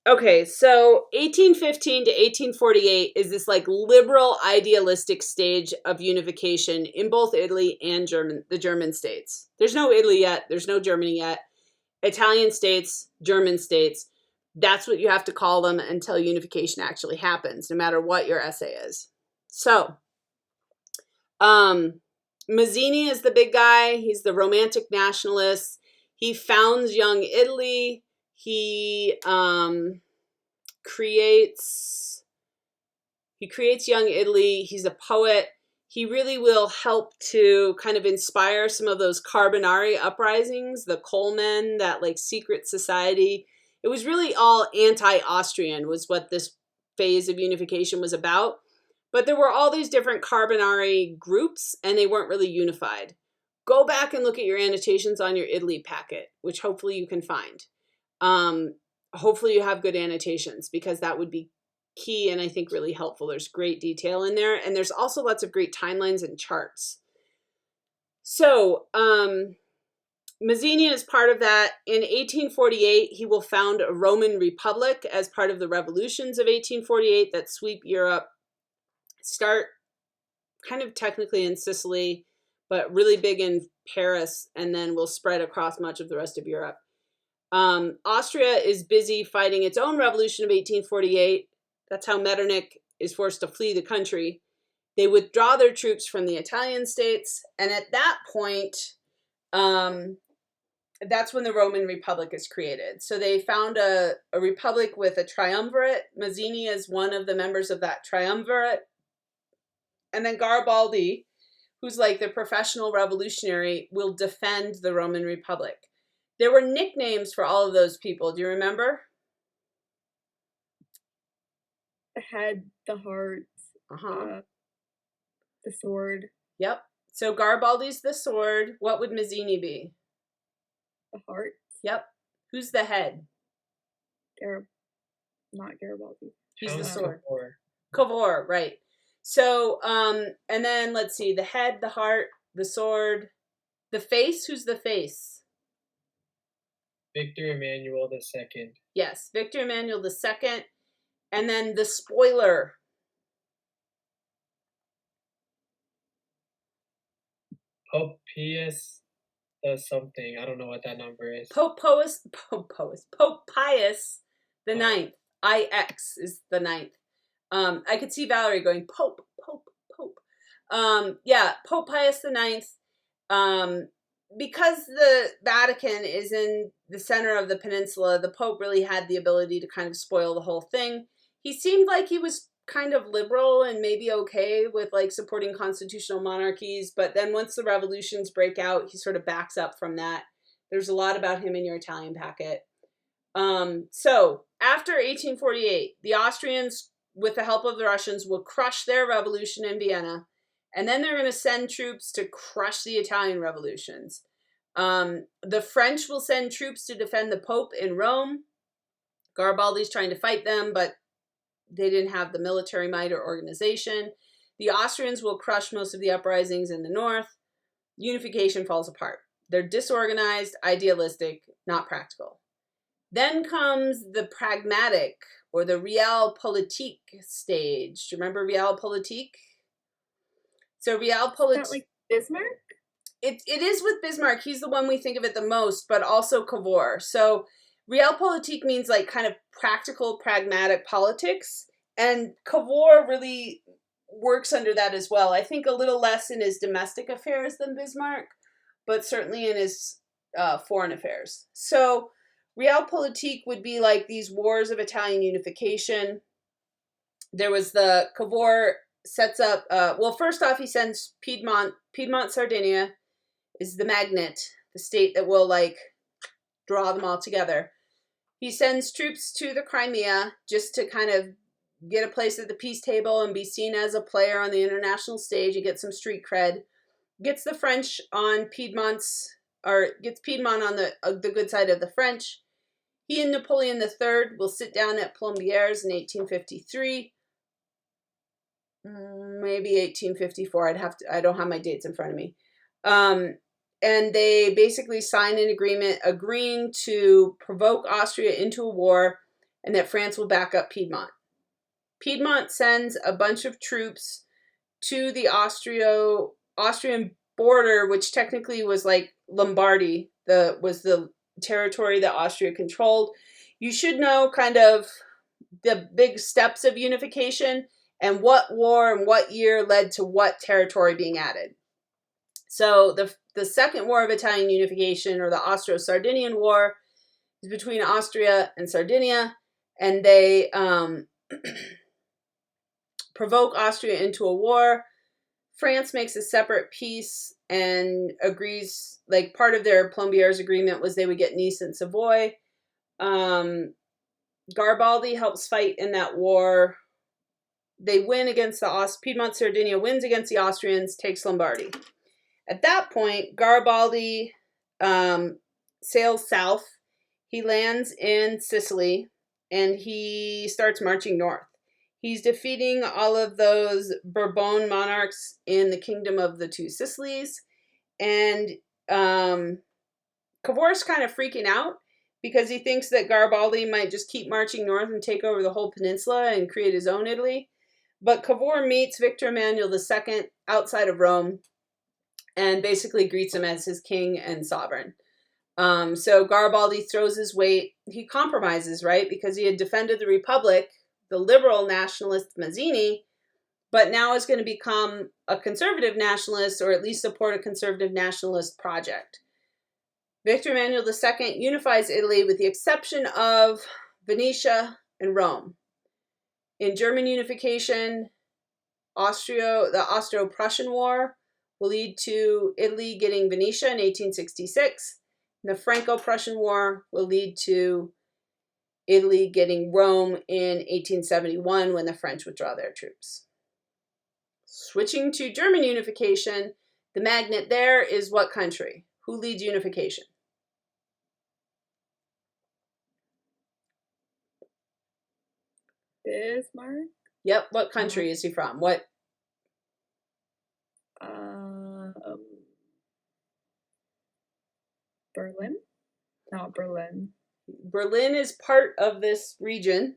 Okay, so 1815 to 1848 is this like liberal idealistic stage of unification in both Italy and the German states. There's no Italy yet. There's no Germany yet. Italian states, German states. That's what you have to call them until unification actually happens, no matter what your essay is. So, Mazzini is the big guy. He's the romantic nationalist. He founds Young Italy. He creates Young Italy. He's a poet. He really will help to kind of inspire some of those Carbonari uprisings, the coalmen, that like secret society. It was really all anti-Austrian was what this phase of unification was about. But there were all these different Carbonari groups, and they weren't really unified. Go back and look at your annotations on your Italy packet, which hopefully you can find. Hopefully you have good annotations because that would be key and I think really helpful. There's great detail in there, and there's also lots of great timelines and charts. So, Mazzini is part of that. In 1848, he will found a Roman Republic as part of the revolutions of 1848 that sweep Europe, start kind of technically in Sicily, but really big in Paris, and then will spread across much of the rest of Europe. Austria is busy fighting its own revolution of 1848. That's how Metternich is forced to flee the country. They withdraw their troops from the Italian states, and at that point, that's when the Roman Republic is created. So they found a republic with a triumvirate. Mazzini is one of the members of that triumvirate. And then Garibaldi, who's like the professional revolutionary, will defend the Roman Republic. There were nicknames for all of those people. Do you remember? The head, the heart, the sword. Yep. So Garibaldi's the sword. What would Mazzini be? The heart. Yep. Who's the head? Not Garibaldi. He's the sword. Cavour. Cavour, right. So, and then let's see, the head, the heart, the sword, the face. Who's the face? Victor Emmanuel II. Yes, Victor Emmanuel II. And then the spoiler. Pope Pius the something. I don't know what that number is. Pope Pius the ninth. IX is the ninth. I could see Valerie going, Pope. Yeah, Pope Pius the Ninth. Because the Vatican is in the center of the peninsula, the Pope really had the ability to kind of spoil the whole thing. He seemed like he was kind of liberal and maybe okay with like supporting constitutional monarchies, but then once the revolutions break out, he sort of backs up from that. There's a lot about him in your Italian packet. So after 1848, the Austrians, with the help of the Russians, will crush their revolution in Vienna, and then they're going to send troops to crush the Italian revolutions. The French will send troops to defend the Pope in Rome. Garibaldi's trying to fight them, but they didn't have the military might or organization. The Austrians will crush most of the uprisings in the north. Unification falls apart. They're disorganized, idealistic, not practical. Then comes the pragmatic or the realpolitik stage. Do you remember realpolitik? So realpolitik. Is that like Bismarck? It is with Bismarck. He's the one we think of it the most, but also Cavour. So realpolitik means like kind of practical, pragmatic politics. And Cavour really works under that as well. I think a little less in his domestic affairs than Bismarck, but certainly in his foreign affairs. So realpolitik would be like these wars of Italian unification. There was the Cavour sets up, first off, he sends Piedmont, Sardinia is the magnet, the state that will like draw them all together. He sends troops to the Crimea just to kind of get a place at the peace table and be seen as a player on the international stage and get some street cred. Gets the French on gets Piedmont on the good side of the French. He and Napoleon III will sit down at Plombières in 1853. Maybe 1854. I don't have my dates in front of me. And they basically sign an agreement agreeing to provoke Austria into a war and that France will back up Piedmont. Piedmont sends a bunch of troops to the Austrian border, which technically was like Lombardy, was the territory that Austria controlled. You should know kind of the big steps of unification and what war and what year led to what territory being added. So the Second War of Italian Unification, or the Austro-Sardinian War, is between Austria and Sardinia, and they provoke Austria into a war. France makes a separate peace and agrees, like part of their Plombières agreement was they would get Nice and Savoy. Garibaldi helps fight in that war. They win against Piedmont Sardinia wins against the Austrians, takes Lombardy. At that point, Garibaldi sails south. He lands in Sicily, and he starts marching north. He's defeating all of those Bourbon monarchs in the Kingdom of the Two Sicilies. And Cavour's kind of freaking out because he thinks that Garibaldi might just keep marching north and take over the whole peninsula and create his own Italy. But Cavour meets Victor Emmanuel II outside of Rome and basically greets him as his king and sovereign. So Garibaldi throws his weight. He compromises, right? Because he had defended the Republic, the liberal nationalist Mazzini, but now is going to become a conservative nationalist, or at least support a conservative nationalist project. Victor Emmanuel II unifies Italy with the exception of Venetia and Rome. In German unification, the Austro-Prussian War will lead to Italy getting Venetia in 1866. And the Franco-Prussian War will lead to Italy getting Rome in 1871 when the French withdraw their troops. Switching to German unification, the magnet there is what country? Who leads unification? Bismarck. Yep, what country is he from? What? Berlin? Not Berlin. Berlin is part of this region.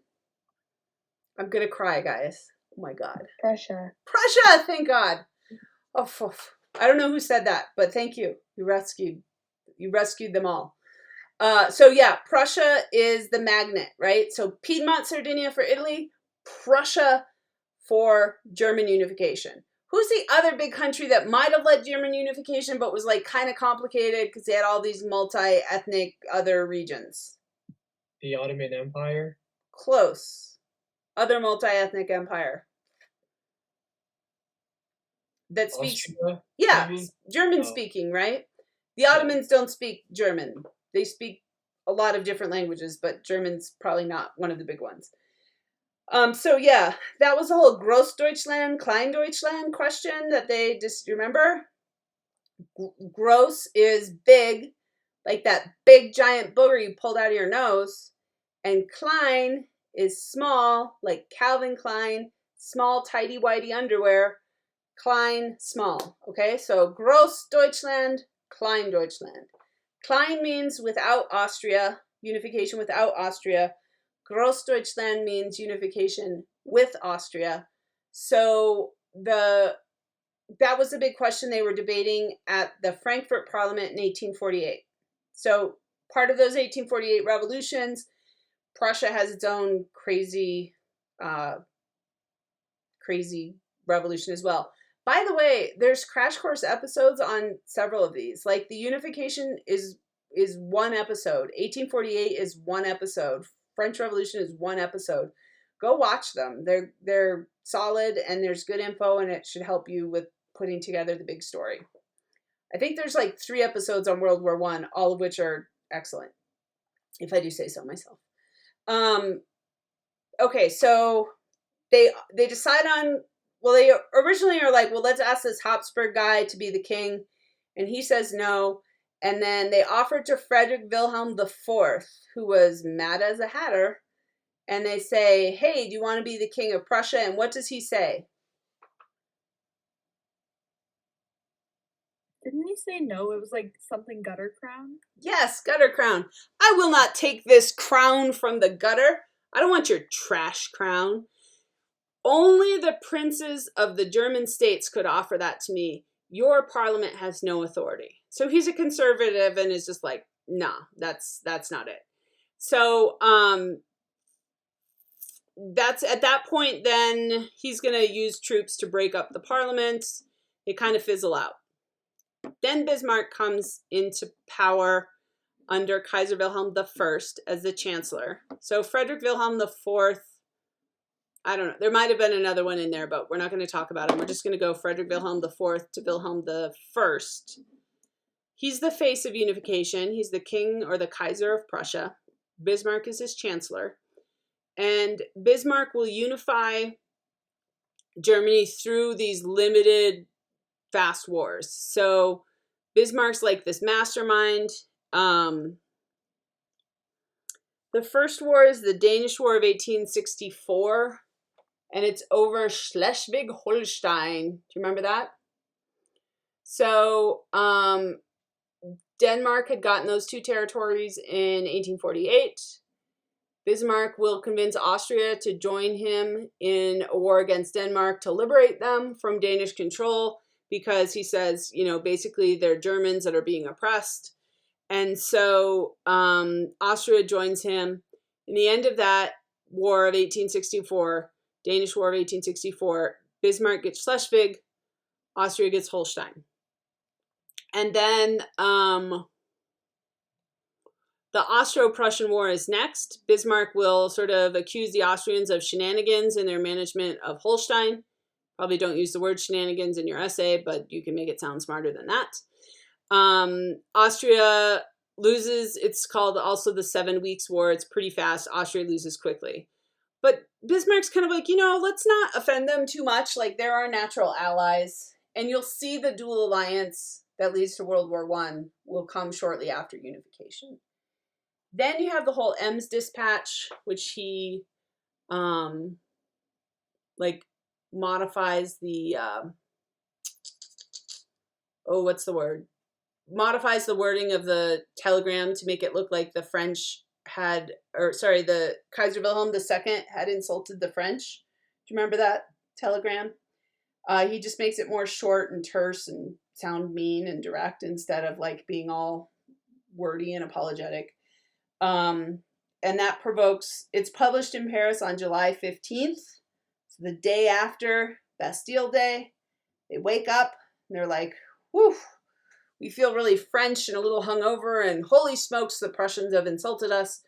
I'm gonna cry, guys. Oh my God. Prussia. Prussia, thank God. Oh, I don't know who said that, but thank you. You rescued them all. So yeah, Prussia is the magnet, right? So Piedmont, Sardinia for Italy, Prussia for German unification. Who's the other big country that might have led German unification, but was like kind of complicated because they had all these multi-ethnic other regions? The Ottoman Empire. Close. Other multi-ethnic empire. That speaks, Austria, yeah, maybe? German speaking, right? The Ottomans don't speak German. They speak a lot of different languages, but German's probably not one of the big ones. So yeah, that was the whole Großdeutschland, Kleindeutschland question that they just remember. Gross is big, like that big giant booger you pulled out of your nose, and Klein is small, like Calvin Klein, small tidy whitey underwear. Klein, small. Okay, so Großdeutschland, Kleindeutschland. Klein means without Austria, unification without Austria. Großdeutschland means unification with Austria. So that was a big question they were debating at the Frankfurt Parliament in 1848. So part of those 1848 revolutions, Prussia has its own crazy revolution as well. By the way, there's crash course episodes on several of these. Like the unification is one episode. 1848 is one episode. French Revolution is one episode. Go watch them. They're solid and there's good info and it should help you with putting together the big story. I think there's like 3 episodes on World War I, all of which are excellent, if I do say so myself. Okay, so they decide on, well, they originally are like, well, let's ask this Habsburg guy to be the king, and he says no. And then they offered to Frederick Wilhelm IV, who was mad as a hatter, and they say, hey, do you want to be the king of Prussia? And what does he say? Didn't he say no? It was like something gutter crown? Yes, gutter crown. I will not take this crown from the gutter. I don't want your trash crown. Only the princes of the German states could offer that to me. Your parliament has no authority. So he's a conservative and is just like, nah, that's not it. So that's at that point, then he's going to use troops to break up the parliament. They kind of fizzle out. Then Bismarck comes into power under Kaiser Wilhelm I as the chancellor. So Frederick Wilhelm IV, I don't know. There might have been another one in there, but we're not going to talk about him. We're just going to go Frederick Wilhelm IV to Wilhelm I. He's the face of unification. He's the king or the Kaiser of Prussia. Bismarck is his chancellor. And Bismarck will unify Germany through these limited fast wars. So Bismarck's like this mastermind. The first war is the Danish War of 1864. And it's over Schleswig-Holstein. Do you remember that? So Denmark had gotten those 2 territories in 1848. Bismarck will convince Austria to join him in a war against Denmark to liberate them from Danish control because he says, basically they're Germans that are being oppressed. And so Austria joins him. In the end of that, War of 1864, Danish War of 1864, Bismarck gets Schleswig, Austria gets Holstein. And then the Austro-Prussian War is next. Bismarck will sort of accuse the Austrians of shenanigans in their management of Holstein. Probably don't use the word shenanigans in your essay, but you can make it sound smarter than that. Austria loses. It's called also the 7 Weeks War. It's pretty fast. Austria loses quickly. But Bismarck's kind of like, let's not offend them too much. Like, they're our natural allies. And you'll see the dual alliance that leads to World War I will come shortly after unification. Then you have the whole Ems dispatch, which he modifies the modifies the wording of the telegram to make it look like the the Kaiser Wilhelm II had insulted the French. Do you remember that telegram? He just makes it more short and terse and sound mean and direct instead of like being all wordy and apologetic. And that provokes, it's published in Paris on July 15th. So the day after Bastille Day, they wake up and they're like, whew, we feel really French and a little hungover, and holy smokes, the Prussians have insulted us.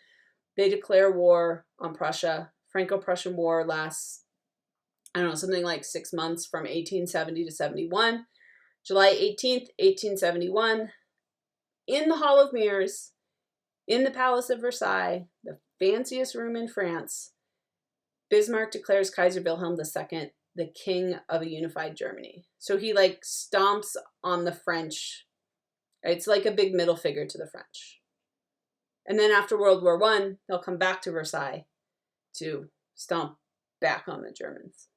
They declare war on Prussia. Franco-Prussian War lasts, something like 6 months from 1870 to 71. July 18th, 1871, in the Hall of Mirrors, in the Palace of Versailles, the fanciest room in France, Bismarck declares Kaiser Wilhelm II the king of a unified Germany. So he stomps on the French. It's like a big middle figure to the French. And then after World War I, they'll come back to Versailles to stomp back on the Germans.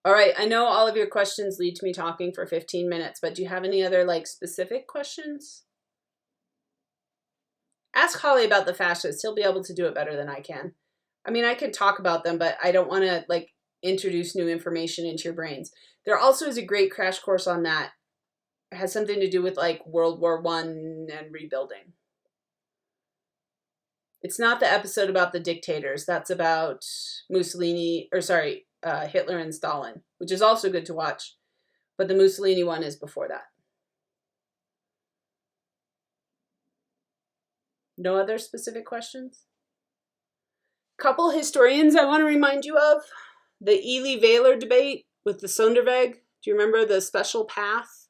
All right, I know all of your questions lead to me talking for 15 minutes, but do you have any other specific questions? Ask Holly about the fascists. He'll be able to do it better than I can. I can talk about them, but I don't want to introduce new information into your brains. There also is a great crash course on that. It has something to do with World War I and rebuilding. It's not the episode about the dictators. That's about Hitler and Stalin, which is also good to watch. But the Mussolini one is before that. No other specific questions? Couple historians I want to remind you of. The Ely-Wehler debate with the Sonderweg. Do you remember the special path?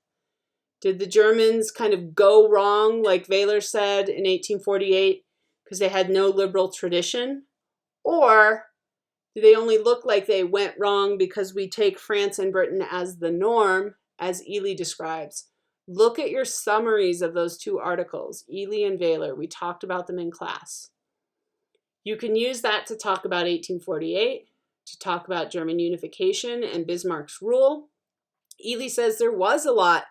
Did the Germans kind of go wrong, like Wehler said in 1848, because they had no liberal tradition? Or do they only look like they went wrong because we take France and Britain as the norm, as Ely describes? Look at your summaries of those two articles, Ely and Wehler. We talked about them in class. You can use that to talk about 1848, to talk about German unification and Bismarck's rule. Ely says there was a lot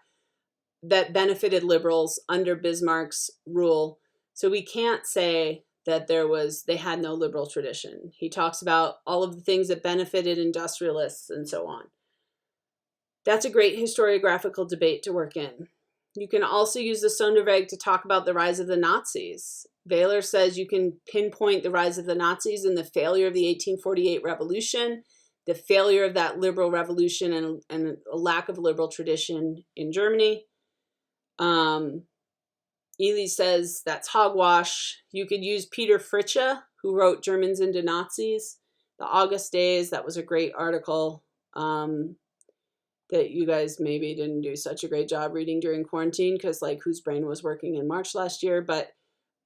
that benefited liberals under Bismarck's rule, so we can't say that they had no liberal tradition. He talks about all of the things that benefited industrialists and so on. That's a great historiographical debate to work in. You can also use the Sonderweg to talk about the rise of the Nazis. Wehler says you can pinpoint the rise of the Nazis in the failure of the 1848 revolution, the failure of that liberal revolution and a lack of liberal tradition in Germany. Ely says that's hogwash. You could use Peter Fritzsche, who wrote Germans into Nazis, the August Days. That was a great article that you guys maybe didn't do such a great job reading during quarantine because whose brain was working in March last year. But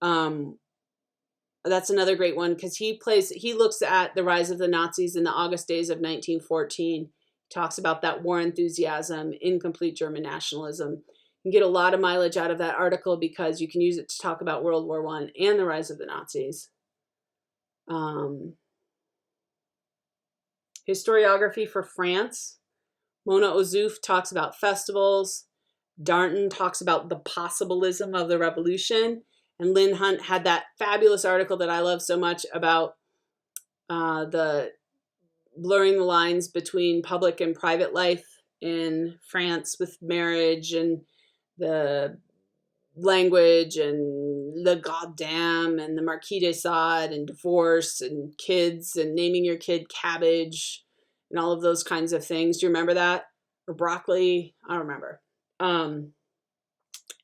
that's another great one because he looks at the rise of the Nazis in the August Days of 1914. Talks about that war enthusiasm, incomplete German nationalism. You can get a lot of mileage out of that article because you can use it to talk about World War I and the rise of the Nazis. Historiography for France. Mona Ozouf talks about festivals. Darnton talks about the possibilism of the revolution. And Lynn Hunt had that fabulous article that I love so much about the blurring the lines between public and private life in France with marriage and the language and the goddamn and the Marquis de Sade and divorce and kids and naming your kid Cabbage and all of those kinds of things. Do you remember that? Or broccoli? I don't remember.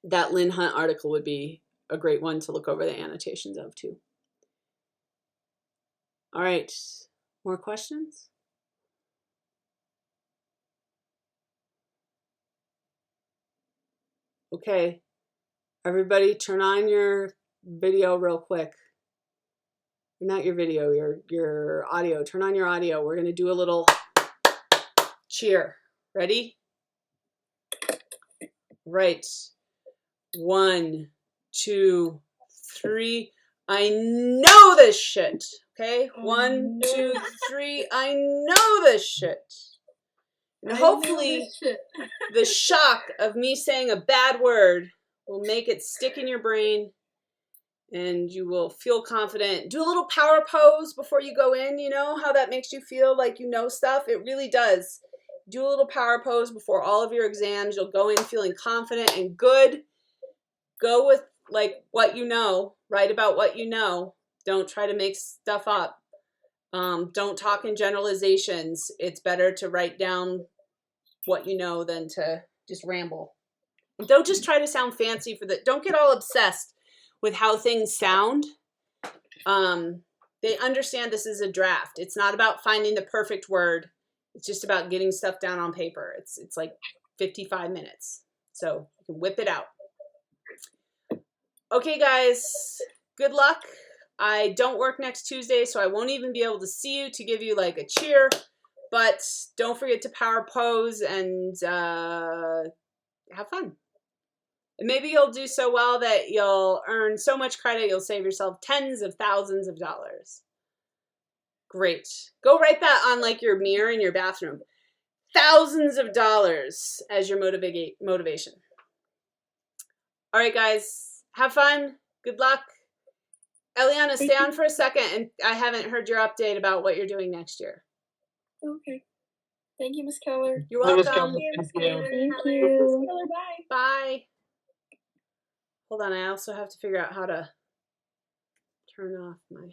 That Lynn Hunt article would be a great one to look over the annotations of too. All right, more questions? Okay, everybody turn on your video real quick. Not your video, your audio. Turn on your audio. We're going to do a little cheer. Ready? Right. 1, 2, 3. I know this shit. Okay? 1, 2, 3. I know this shit. And hopefully the shock of me saying a bad word will make it stick in your brain and you will feel confident. Do a little power pose before you go in. You know how that makes you feel like you know stuff? It really does. Do a little power pose before all of your exams. You'll go in feeling confident and good. Go with like what you know. Write about what you know. Don't try to make stuff up. Don't talk in generalizations. It's better to write down what you know than to just ramble. And don't just try to sound fancy for the. Don't get all obsessed with how things sound. They understand this is a draft. It's not about finding the perfect word. It's just about getting stuff down on paper. It's like 55 minutes. So you can whip it out. Okay, guys, good luck. I don't work next Tuesday, so I won't even be able to see you to give you like a cheer. But don't forget to power pose and have fun. And maybe you'll do so well that you'll earn so much credit, you'll save yourself tens of thousands of dollars. Great. Go write that on like your mirror in your bathroom. Thousands of dollars as your motivation. All right, guys. Have fun. Good luck. Eliana, stay on for a second. And I haven't heard your update about what you're doing next year. Okay. Thank you, Miss Keller. You're Bye, Miss welcome. Keller. Thank you. Thank Miss you. Keller, bye. Bye. Hold on. I also have to figure out how to turn off my...